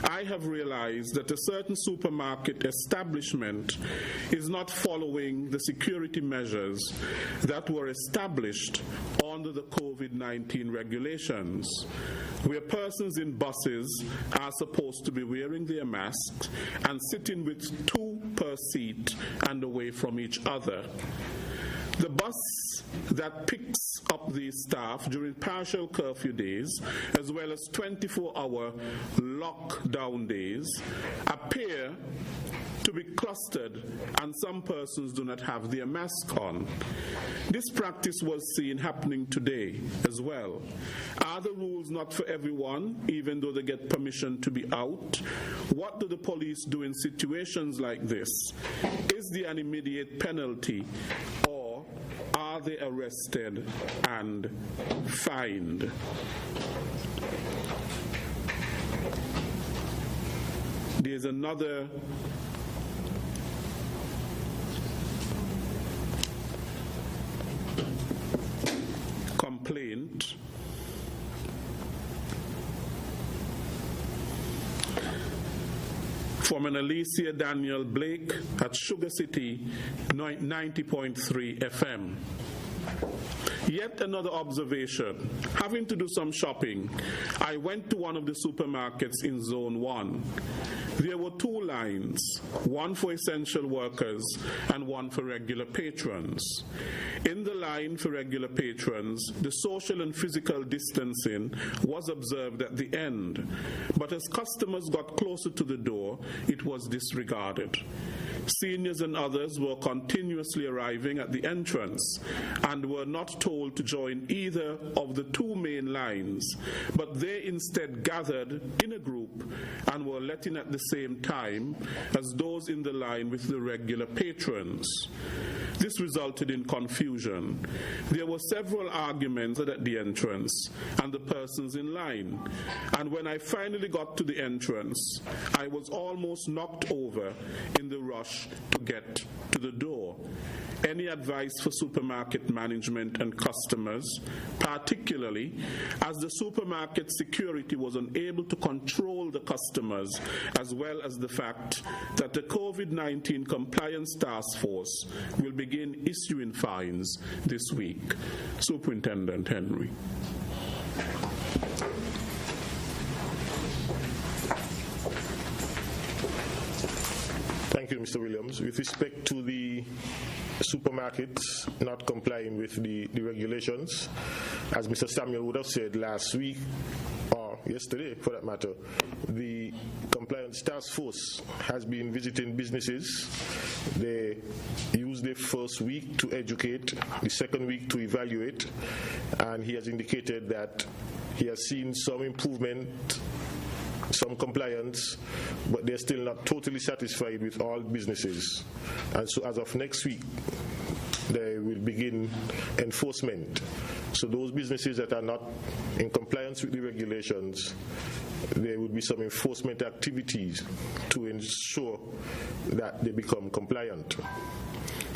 I have realized that a certain supermarket establishment is not following the security measures that were established under the COVID-19 regulations, where persons in buses are supposed to be wearing their masks and sitting with 2 per seat and away from each other. The bus that picks up these staff during partial curfew days, as well as 24-hour lockdown days, appear to be clustered, and some persons do not have their mask on. This practice was seen happening today as well. Are the rules not for everyone, even though they get permission to be out? What do the police do in situations like this? Is there an immediate penalty, or are they arrested and fined? There's another complaint from an Alicia Daniel Blake at Sugar City 90.3 FM. Yet another observation. Having to do some shopping, I went to one of the supermarkets in Zone 1. There were 2 lines, one for essential workers and one for regular patrons. In the line for regular patrons, the social and physical distancing was observed at the end, but as customers got closer to the door, it was disregarded. Seniors and others were continuously arriving at the entrance and were not told to join either of the 2 main lines, but they instead gathered in a group and were let in at the same time as those in the line with the regular patrons. This resulted in confusion. There were several arguments at the entrance and the persons in line, and when I finally got to the entrance, I was almost knocked over in the rush to get to the door. Any advice for supermarket management and customers, particularly as the supermarket security was unable to control the customers, as well as the fact that the COVID-19 compliance task force will begin issuing fines this week? Superintendent Henry. Thank you, Mr. Williams. With respect to the supermarkets not complying with the regulations, as Mr. Samuel would have said last week, or yesterday for that matter, the compliance task force has been visiting businesses. They use the first week to educate, the second week to evaluate, and he has indicated that he has seen some improvement, some compliance, but they're still not totally satisfied with all businesses. And so as of next week, they will begin enforcement. So those businesses that are not in compliance with the regulations, there will be some enforcement activities to ensure that they become compliant.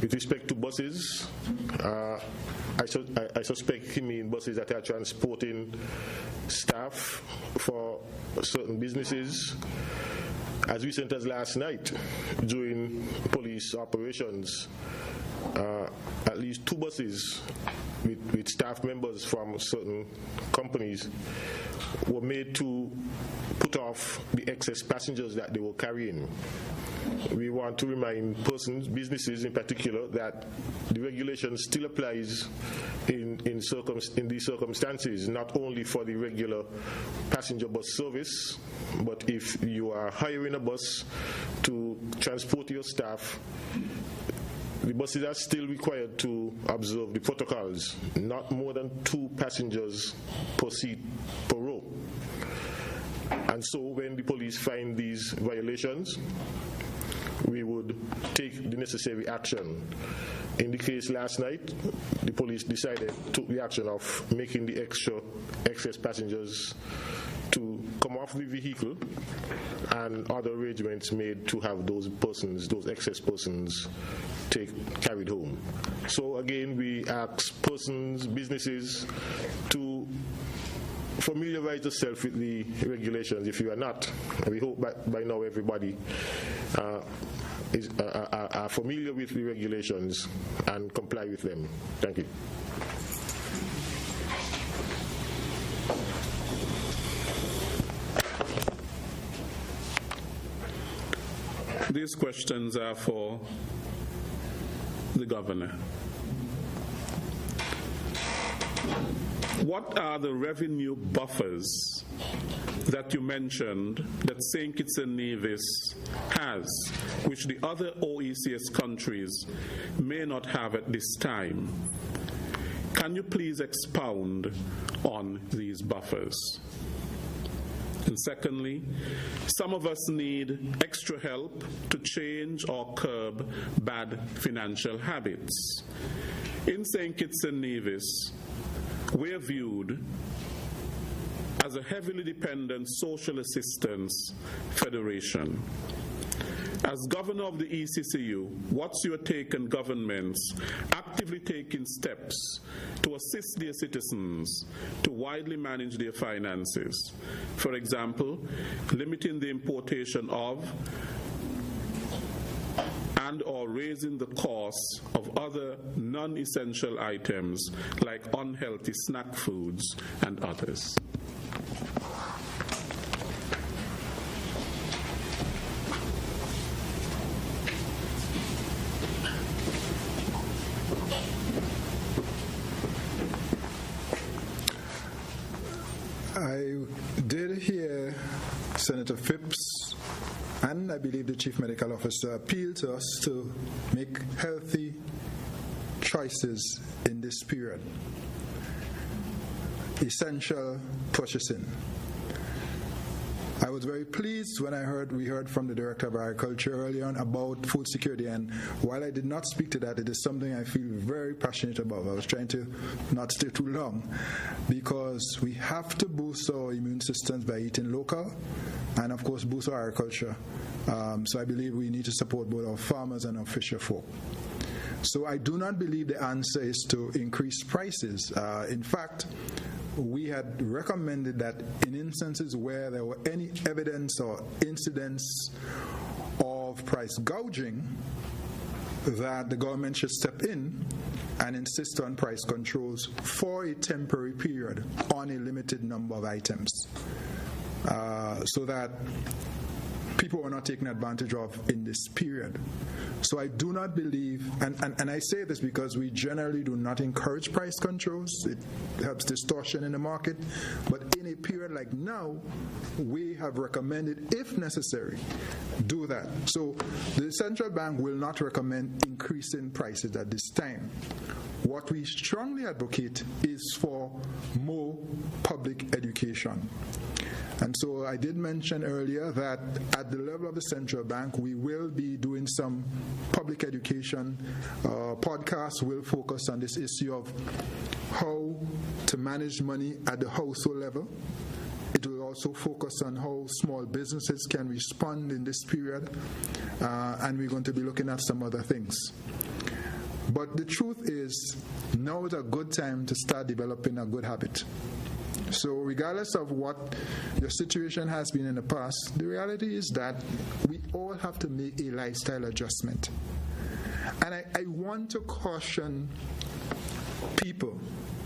With respect to buses, I suspect he means buses that are transporting staff for certain businesses. As recent as last night, during police operations, at least 2 buses with staff members from certain companies were made to put off the excess passengers that they were carrying. We want to remind persons, businesses in particular, that the regulation still applies in these circumstances, not only for the regular passenger bus service, but if you are hiring a bus to transport your staff, the buses are still required to observe the protocols, not more than 2 passengers per seat per row. And so when the police find these violations, we would take the necessary action. In the case last night, the police took the action of making the excess passengers to come off the vehicle, and other arrangements made to have those excess persons carried home. So again, we ask persons, businesses to familiarize yourself with the regulations if you are not. We hope by now everybody are familiar with the regulations and comply with them. Thank you. These questions are for the governor. What are the revenue buffers that you mentioned that St. Kitts and Nevis has, which the other OECS countries may not have at this time? Can you please expound on these buffers? And secondly, some of us need extra help to change or curb bad financial habits. In St. Kitts and Nevis, we're viewed as a heavily dependent social assistance federation. As governor of the ECCU, what's your take on governments actively taking steps to assist their citizens to widely manage their finances? For example, limiting the importation of and/or raising the cost of other non-essential items like unhealthy snack foods and others. I did hear Senator Phipps and I believe the Chief Medical Officer appeal to us to make healthy choices in this period. Essential purchasing. I was very pleased when we heard from the Director of Agriculture earlier on about food security, and while I did not speak to that, it is something I feel very passionate about. I was trying to not stay too long because we have to boost our immune systems by eating local and of course boost our agriculture. So I believe we need to support both our farmers and our fisher folk. So I do not believe the answer is to increase prices. In fact, we had recommended that in instances where there were any evidence or incidents of price gouging, that the government should step in and insist on price controls for a temporary period on a limited number of items, so that people are not taken advantage of in this period. So I do not believe, and I say this because we generally do not encourage price controls. It helps distortion in the market. But in a period like now, we have recommended, if necessary, do that. So the central bank will not recommend increasing prices at this time. What we strongly advocate is for more public education. And so I did mention earlier that at the level of the central bank, we will be doing some public education. Podcasts will focus on this issue of how to manage money at the household level. It will also focus on how small businesses can respond in this period. And we're going to be looking at some other things. But the truth is, now is a good time to start developing a good habit. So regardless of what your situation has been in the past, the reality is that we all have to make a lifestyle adjustment. And I want to caution people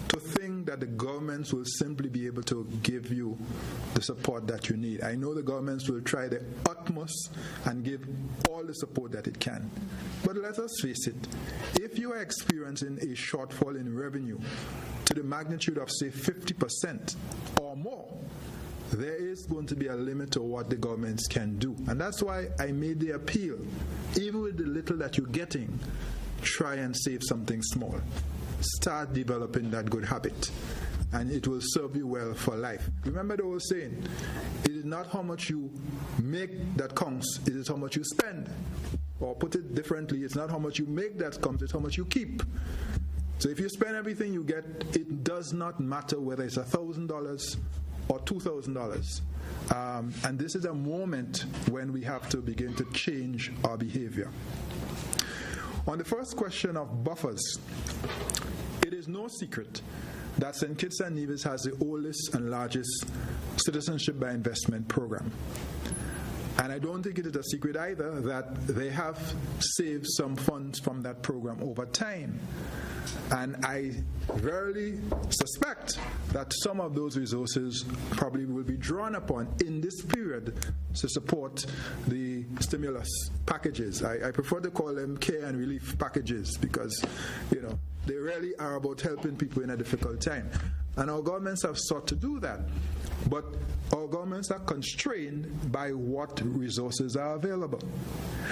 to think that the governments will simply be able to give you the support that you need. I know the governments will try their utmost and give all the support that it can. But let us face it, if you are experiencing a shortfall in revenue to the magnitude of, say, 50% or more, there is going to be a limit to what the governments can do. And that's why I made the appeal. Even with the little that you're getting, try and save something small. Start developing that good habit, and it will serve you well for life. Remember the old saying, it is not how much you make that counts, it is how much you spend. Or put it differently, it's not how much you make that counts, it's how much you keep. So if you spend everything you get, it does not matter whether it's $1,000 or $2,000. And this is a moment when we have to begin to change our behavior. On the first question of buffers, it is no secret that St. Kitts and Nevis has the oldest and largest citizenship by investment program. And I don't think it is a secret either that they have saved some funds from that program over time. And I verily suspect that some of those resources probably will be drawn upon in this period to support the stimulus packages. I prefer to call them care and relief packages because, they really are about helping people in a difficult time. And our governments have sought to do that. But our governments are constrained by what resources are available.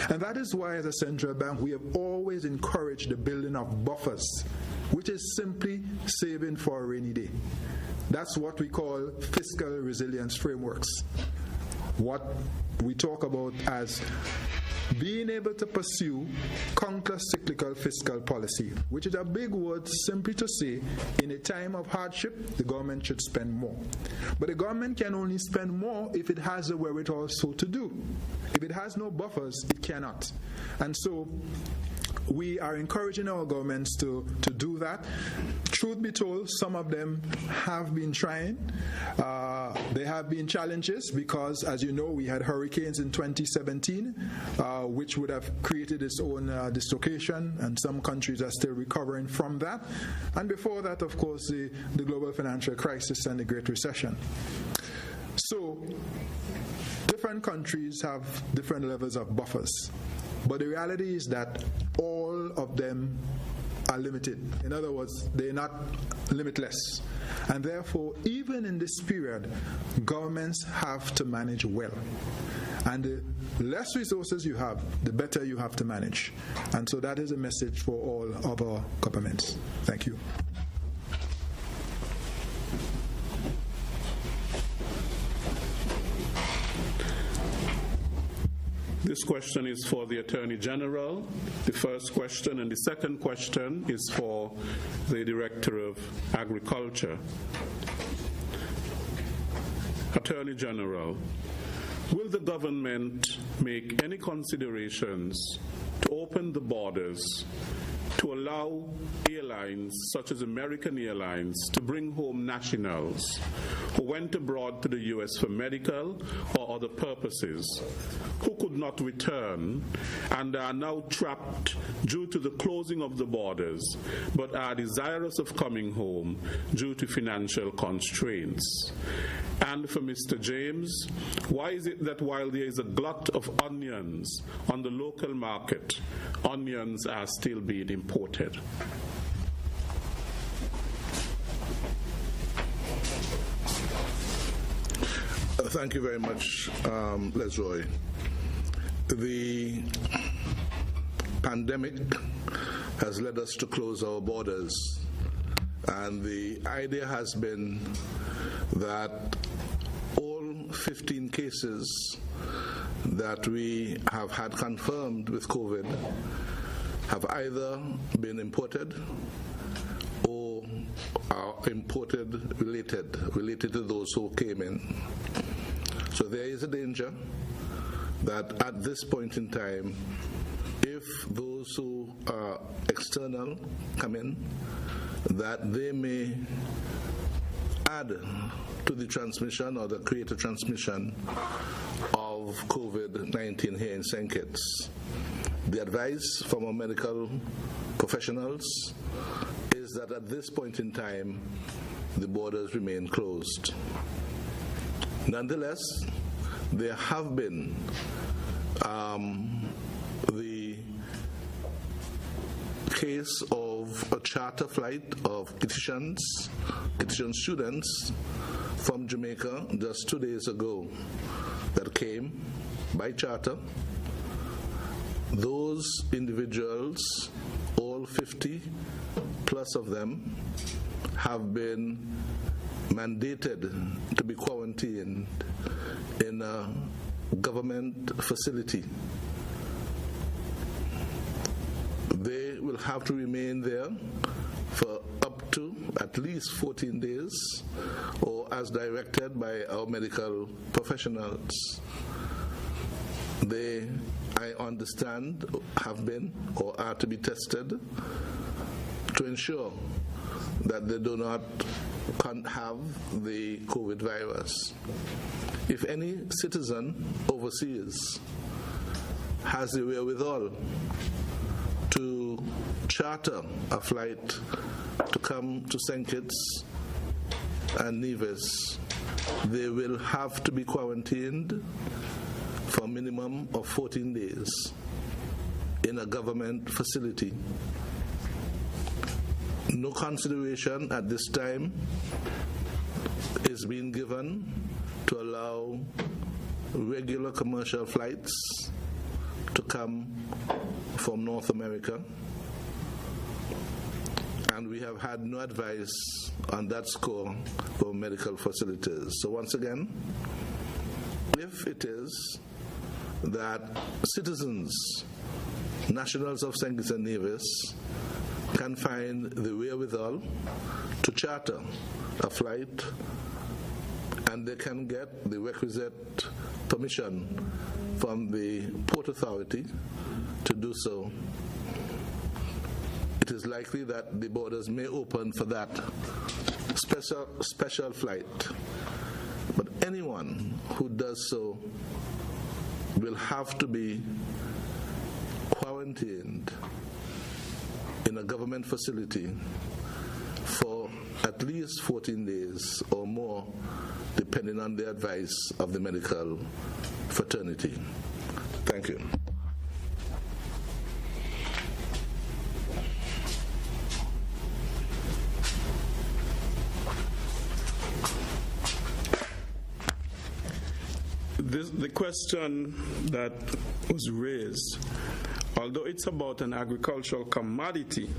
And that is why, as a central bank, we have always encouraged the building of buffers, which is simply saving for a rainy day. That's what we call fiscal resilience frameworks. What we talk about as being able to pursue counter-cyclical fiscal policy, which is a big word simply to say in a time of hardship, the government should spend more. But the government can only spend more if it has the wherewithal so to do. If it has no buffers, it cannot. And so we are encouraging our governments to do that. Truth be told, some of them have been trying. There have been challenges because, as you know, we had hurricanes in 2017, which would have created its own dislocation, and some countries are still recovering from that. And before that, of course, the global financial crisis and the Great Recession. So, different countries have different levels of buffers. But the reality is that all of them are limited. In other words, they're not limitless. And therefore, even in this period, governments have to manage well. And the less resources you have, the better you have to manage. And so that is a message for all of our governments. Thank you. This question is for the Attorney General, the first question, and the second question is for the Director of Agriculture. Attorney General, will the government make any considerations to open the borders to allow airlines such as American Airlines to bring home nationals who went abroad to the U.S. for medical or other purposes, who could not return and are now trapped due to the closing of the borders, but are desirous of coming home due to financial constraints? And for Mr. James, why is it that while there is a glut of onions on the local market, onions are still being imported? Thank you very much, Lesroy. The pandemic has led us to close our borders, and the idea has been that all 15 cases that we have had confirmed with COVID have either been imported or are imported related to those who came in. So there is a danger that at this point in time, if those who are external come in, that they may add to the transmission or create a transmission of COVID-19 here in St. Kitts. The advice from our medical professionals is that at this point in time, the borders remain closed. Nonetheless, there have been the case of a charter flight of Kittitian students from Jamaica just 2 days ago that came by charter. Those individuals, all 50 plus of them, have been mandated to be quarantined in a government facility. They will have to remain there for up to at least 14 days, or as directed by our medical professionals. They, I understand, have been or are to be tested to ensure that they do not have the COVID virus. If any citizen overseas has the wherewithal to charter a flight to come to St. Kitts and Nevis, they will have to be quarantined for a minimum of 14 days in a government facility. No consideration at this time is being given to allow regular commercial flights to come from North America, and we have had no advice on that score from medical facilities. So once again, if it is that citizens, nationals of St. Kitts and Nevis, can find the wherewithal to charter a flight and they can get the requisite permission from the Port Authority to do so, it is likely that the borders may open for that special flight. But anyone who does so will have to be quarantined in a government facility for at least 14 days or more, depending on the advice of the medical fraternity. Thank you. The question that was raised, although it's about an agricultural commodity,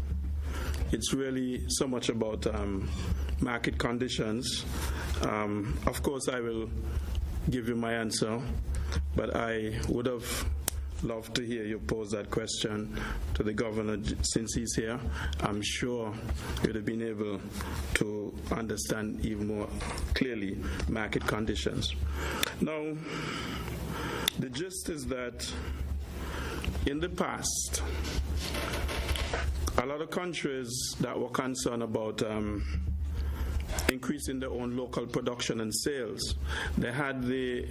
it's really so much about market conditions. Of course, I will give you my answer, but I would have loved to hear you pose that question to the governor since he's here. I'm sure you'd have been able to understand even more clearly market conditions. Now, the gist is that in the past, a lot of countries that were concerned about increasing their own local production and sales, they had the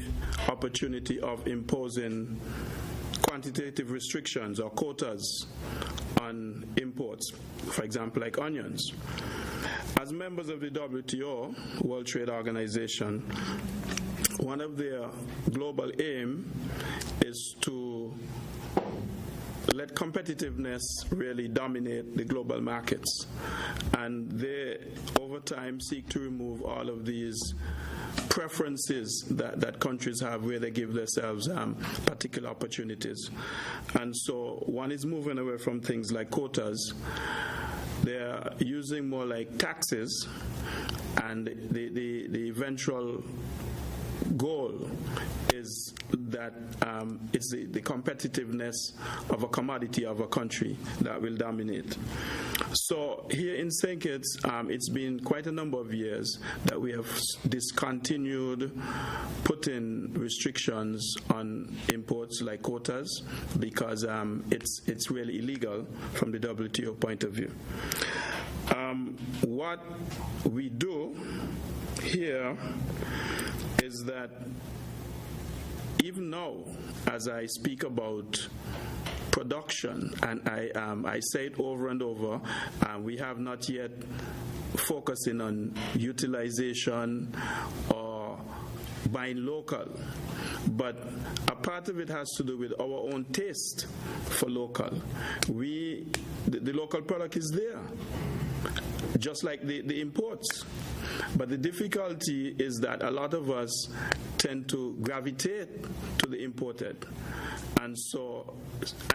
opportunity of imposing quantitative restrictions or quotas on imports, for example, like onions. As members of the WTO, World Trade Organization, one of their global aim is to let competitiveness really dominate the global markets. And they, over time, seek to remove all of these preferences that countries have where they give themselves particular opportunities. And so one is moving away from things like quotas. They're using more like taxes, and the eventual goal is that it's the competitiveness of a commodity of a country that will dominate. So here in St. Kitts, it's been quite a number of years that we have discontinued putting restrictions on imports like quotas because it's really illegal from the WTO point of view. What we do here is that even now, as I speak about production, and I say it over and over, we have not yet focusing on utilization or buying local, but a part of it has to do with our own taste for local. The local product is there, just like the imports. But the difficulty is that a lot of us tend to gravitate to the imported. And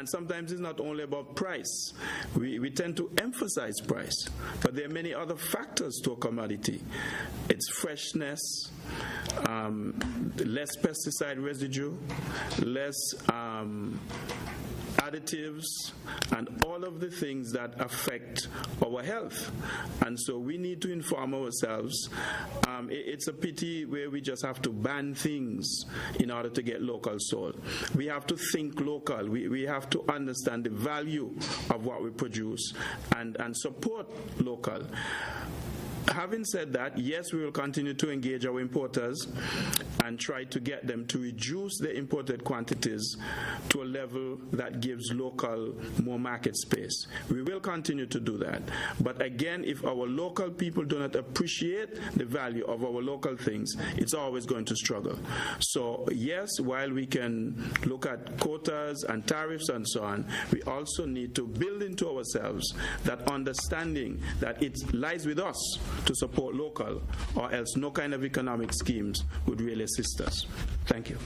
sometimes it's not only about price. We tend to emphasize price. But there are many other factors to a commodity. It's freshness, less pesticide residue, less additives, and all of the things that affect our health. And so we need to inform ourselves. It's a pity where we just have to ban things in order to get local sold. We have to think local. We have to understand the value of what we produce and support local. Having said that, yes, we will continue to engage our importers and try to get them to reduce the imported quantities to a level that gives local more market space. We will continue to do that. But again, if our local people do not appreciate the value of our local things, it's always going to struggle. So yes, while we can look at quotas and tariffs and so on, we also need to build into ourselves that understanding that it lies with us to support local, or else no kind of economic schemes would really assist us. Thank you.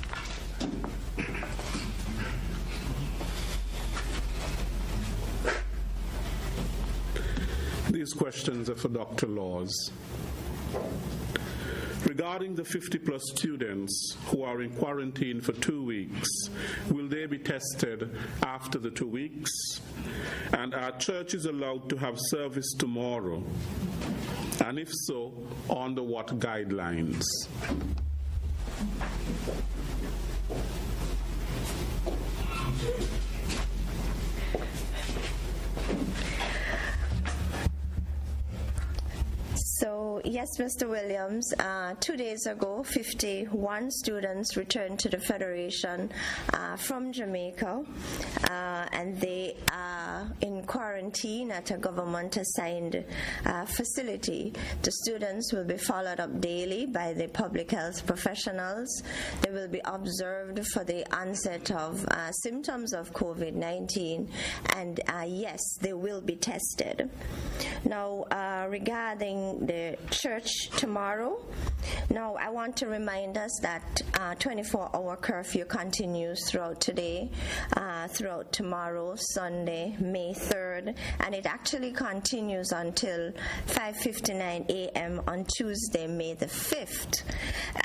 These questions are for Dr. Laws. Regarding the 50-plus students who are in quarantine for 2 weeks, will they be tested after the 2 weeks? And are churches allowed to have service tomorrow? And if so, under what guidelines? So, yes, Mr. Williams, 2 days ago, 51 students returned to the Federation from Jamaica, and they are in quarantine at a government-assigned facility. The students will be followed up daily by the public health professionals. They will be observed for the onset of symptoms of COVID-19, and yes, they will be tested. Now, regarding the church tomorrow, now I want to remind us that 24-hour curfew continues throughout today, throughout tomorrow, Sunday, May 3rd, and it actually continues until 5:59 a.m. on Tuesday, May the 5th.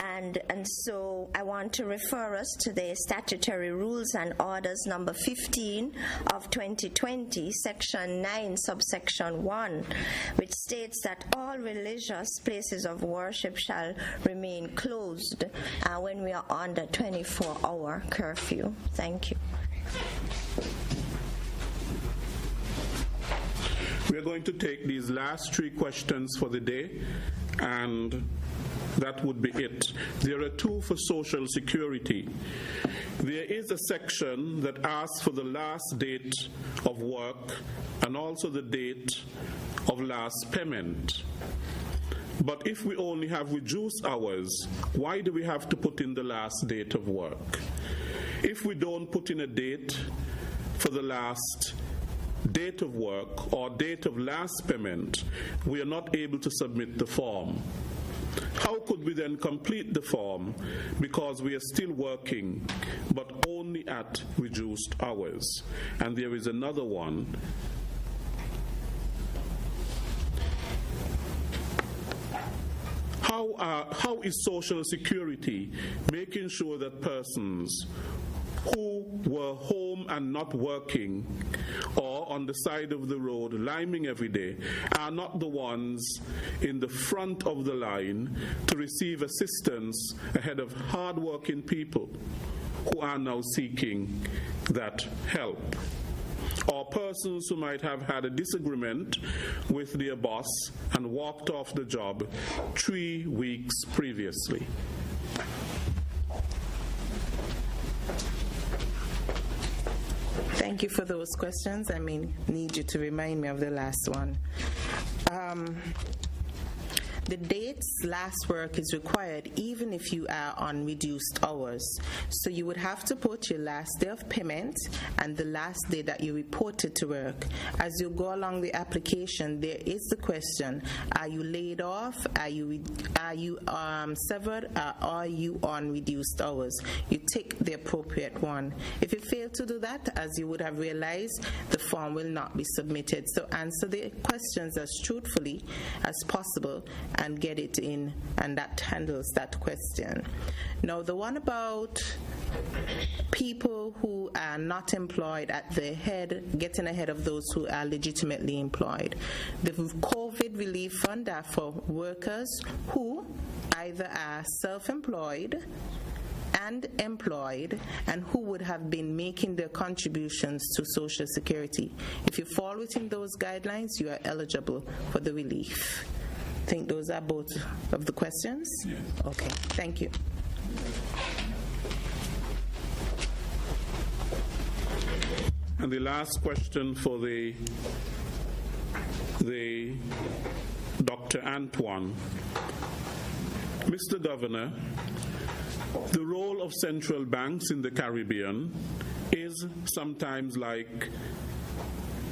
And so I want to refer us to the statutory rules and orders number 15 of 2020, section 9, subsection 1, which states that all religious places of worship shall remain closed when we are under 24-hour curfew. Thank you. We are going to take these last 3 questions for the day, and that would be it. There are 2 for Social Security. There is a section that asks for the last date of work and also the date of last payment. But if we only have reduced hours, why do we have to put in the last date of work? If we don't put in a date for the last date of work or date of last payment, we are not able to submit the form. How could we then complete the form because we are still working but only at reduced hours? And there is another one. How is Social Security making sure that persons who were home and not working or on the side of the road liming every day are not the ones in the front of the line to receive assistance ahead of hard-working people who are now seeking that help? Or persons who might have had a disagreement with their boss and walked off the job 3 weeks previously. Thank you for those questions. I need you to remind me of the last one. The date's last work is required even if you are on reduced hours. So you would have to put your last day of payment and the last day that you reported to work. As you go along the application, there is the question, are you laid off? Are you severed? Or are you on reduced hours? You tick the appropriate one. If you fail to do that, as you would have realized, the form will not be submitted. So answer the questions as truthfully as possible, and get it in, and that handles that question. Now, the one about people who are not employed at the head, getting ahead of those who are legitimately employed. The COVID relief fund are for workers who either are self-employed and employed and who would have been making their contributions to Social Security. If you fall within those guidelines, you are eligible for the relief. I think those are both of the questions. Yes. Okay, thank you. And the last question for the Dr. Antoine. Mr. Governor, the role of central banks in the Caribbean is sometimes like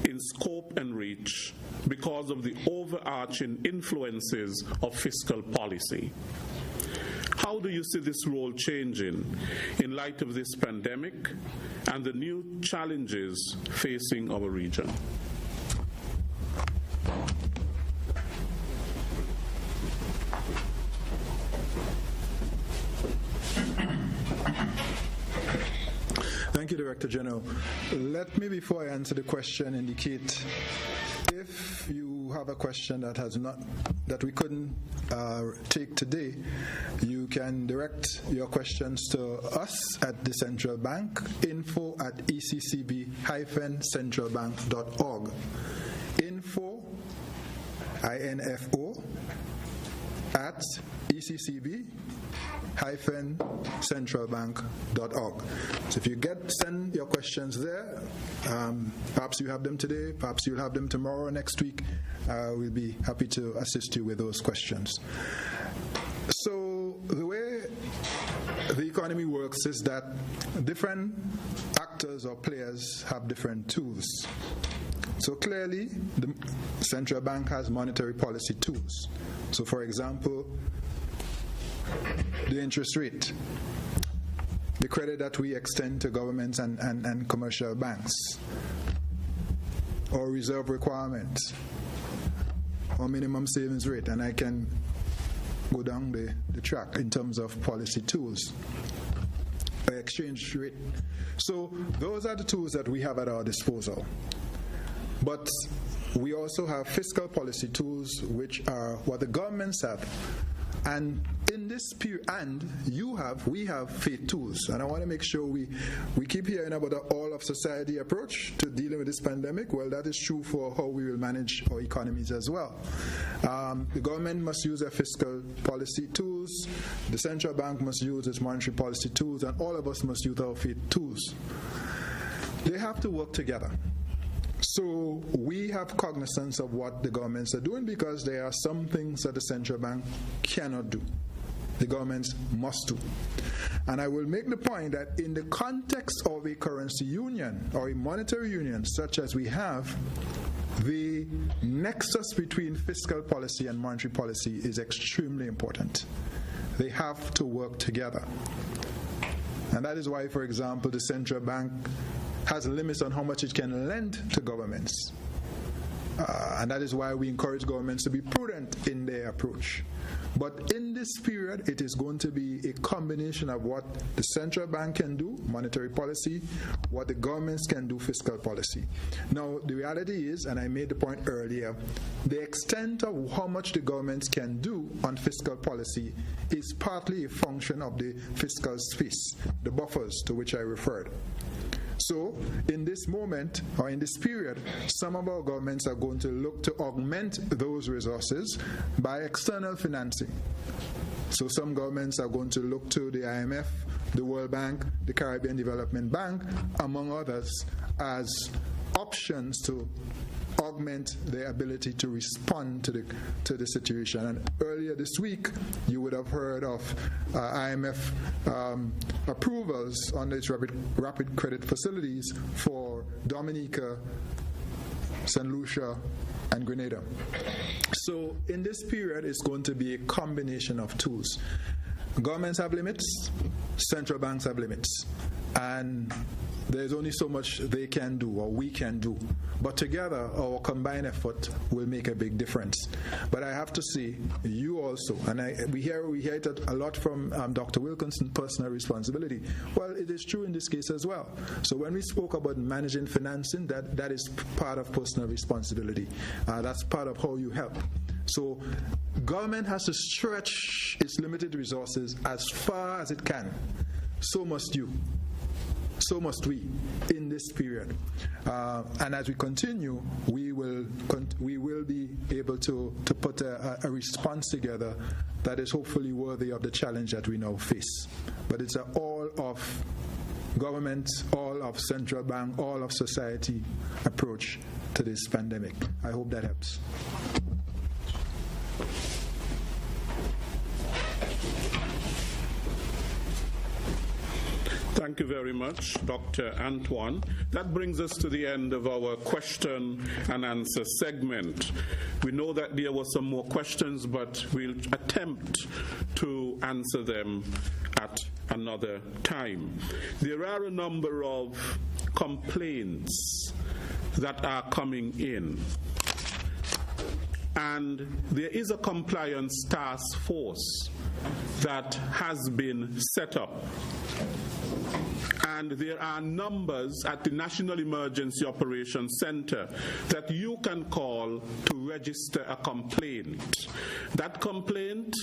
in scope and reach because of the overarching influences of fiscal policy. How do you see this role changing in light of this pandemic and the new challenges facing our region? Thank you, Director General. Let me, before I answer the question, indicate if you have a question that we couldn't take today, you can direct your questions to us at the Central Bank, info@eccb-centralbank.org. Info, I-N-F-O, at ECCB-centralbank.org. So if you send your questions there, perhaps you have them today, perhaps you'll have them tomorrow or next week. We'll be happy to assist you with those questions. So the way the economy works is that different actors or players have different tools. So clearly, the central bank has monetary policy tools. So for example, the interest rate, the credit that we extend to governments and commercial banks, or reserve requirements, or minimum savings rate, and I can go down the track in terms of policy tools, exchange rate. So those are the tools that we have at our disposal. But we also have fiscal policy tools, which are what the governments have. And in this period, and we have faith tools. And I want to make sure we keep hearing about the all-of-society approach to dealing with this pandemic. Well, that is true for how we will manage our economies as well. The government must use their fiscal policy tools. The central bank must use its monetary policy tools. And all of us must use our faith tools. They have to work together. So we have cognizance of what the governments are doing because there are some things that the central bank cannot do. The governments must do. And I will make the point that in the context of a currency union or a monetary union such as we have, the nexus between fiscal policy and monetary policy is extremely important. They have to work together. And that is why, for example, the central bank has limits on how much it can lend to governments. And that is why we encourage governments to be prudent in their approach. But in this period, it is going to be a combination of what the central bank can do, monetary policy, what the governments can do, fiscal policy. Now, the reality is, and I made the point earlier, the extent of how much the governments can do on fiscal policy is partly a function of the fiscal space, the buffers to which I referred. So, in this moment, or in this period, some of our governments are going to look to augment those resources by external financing. So some governments are going to look to the IMF, the World Bank, the Caribbean Development Bank, among others, as options to augment their ability to respond to the situation. And earlier this week, you would have heard of IMF approvals on its rapid credit facilities for Dominica, St. Lucia, and Grenada. So in this period, it's going to be a combination of tools. Governments have limits, central banks have limits. And there's only so much they can do or we can do. But together, our combined effort will make a big difference. But I have to say, you also, and we hear it a lot from Dr. Wilkinson, personal responsibility. Well, it is true in this case as well. So when we spoke about managing financing, that is part of personal responsibility. That's part of how you help. So government has to stretch its limited resources as far as it can. So must you. So must we in this period. And as we continue, we will be able to put a response together that is hopefully worthy of the challenge that we now face. But it's all of government, all of central bank, all of society approach to this pandemic. I hope that helps. Thank you very much, Dr. Antoine. That brings us to the end of our question and answer segment. We know that there were some more questions, but we'll attempt to answer them at another time. There are a number of complaints that are coming in, and there is a compliance task force that has been set up. And there are numbers at the National Emergency Operations Center that you can call to register a complaint. That complaint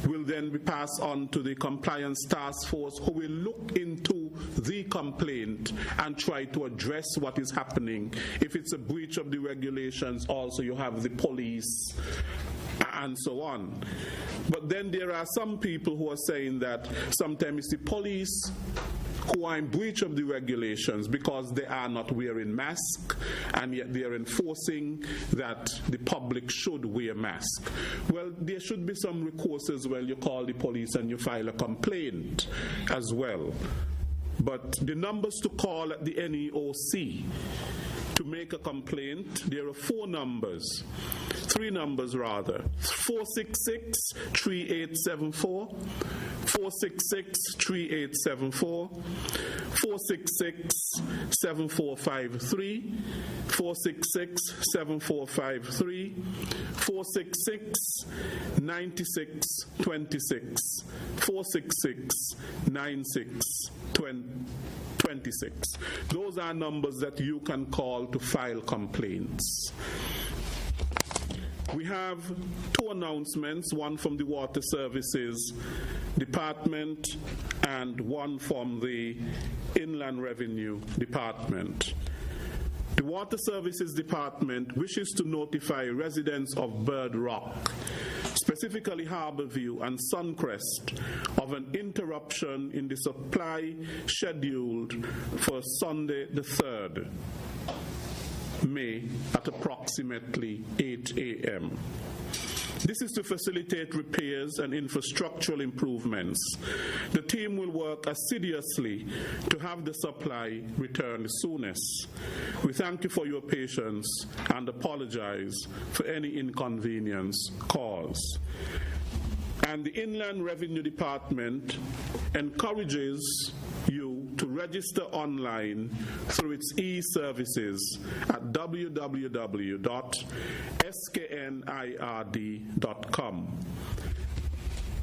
will then be passed on to the Compliance Task Force, who will look into the complaint and try to address what is happening. If it's a breach of the regulations, also you have the police and so on. But then there are some people who are saying that sometimes it's the police who are in breach of the regulations because they are not wearing masks, and yet they are enforcing that the public should wear masks. Well, there should be some recourse as well. You call the police and you file a complaint as well. But the numbers to call at the NEOC to make a complaint, there are three numbers rather. 466-3874, 466-3874, 466-7453, 466-7453, 466-9626, 466-9626. Those are numbers that you can call to file complaints. We have two announcements, one from the Water Services Department and one from the Inland Revenue Department. The Water Services Department wishes to notify residents of Bird Rock, specifically Harborview and Suncrest, of an interruption in the supply scheduled for Sunday the 3rd May at approximately 8 a.m. This is to facilitate repairs and infrastructural improvements. The team will work assiduously to have the supply returned soonest. We thank you for your patience and apologize for any inconvenience caused. And the Inland Revenue Department encourages you to register online through its e-services at www.sknird.com.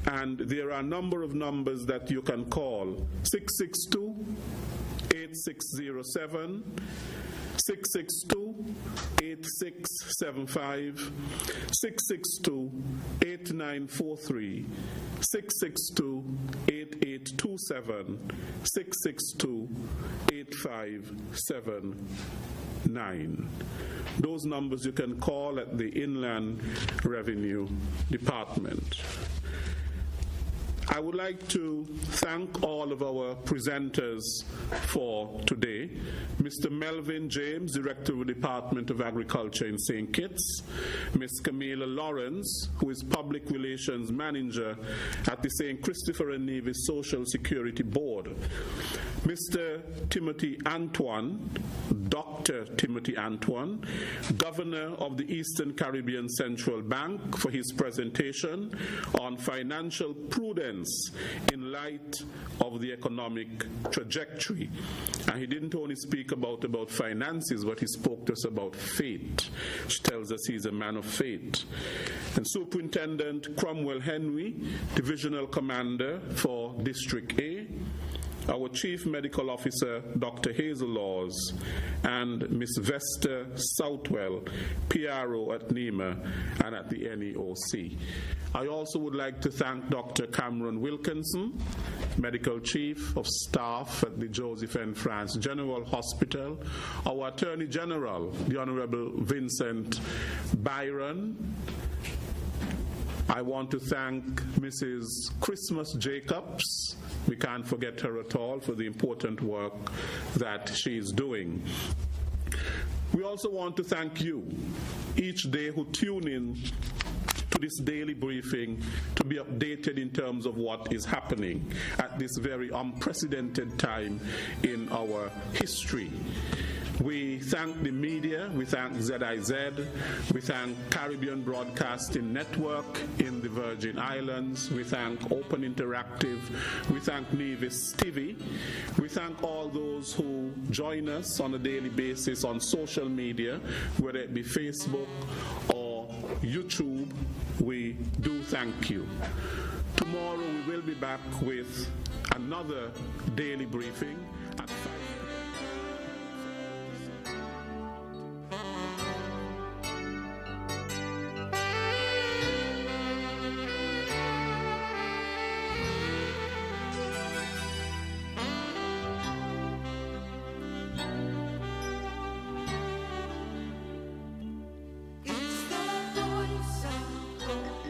And there are a number of numbers that you can call: 662-8607, 662-8675, 662-8943, 662-8827, 662-8579. Those numbers you can call at the Inland Revenue Department. I would like to thank all of our presenters for today. Mr. Melvin James, Director of the Department of Agriculture in St. Kitts, Ms. Camila Lawrence, who is Public Relations Manager at the St. Christopher and Nevis Social Security Board, Mr. Timothy Antoine, Dr. Timothy Antoine, Governor of the Eastern Caribbean Central Bank, for his presentation on financial prudence in light of the economic trajectory. And he didn't only speak about finances, but he spoke to us about faith, which tells us he's a man of faith. And Superintendent Cromwell Henry, Divisional Commander for District A, our Chief Medical Officer, Dr. Hazel Laws, and Ms. Vesta Southwell, PRO at NEMA and at the NEOC. I also would like to thank Dr. Cameron Wilkinson, Medical Chief of Staff at the Joseph N. France General Hospital, our Attorney General, the Honorable Vincent Byron. I want to thank Mrs. Christmas Jacobs. We can't forget her at all for the important work that she's doing. We also want to thank you each day who tune in to this daily briefing to be updated in terms of what is happening at this very unprecedented time in our history. We thank the media, we thank ZIZ, we thank Caribbean Broadcasting Network in the Virgin Islands, we thank Open Interactive, we thank Nevis TV, we thank all those who join us on a daily basis on social media, whether it be Facebook or YouTube. We do thank you. Tomorrow we will be back with another daily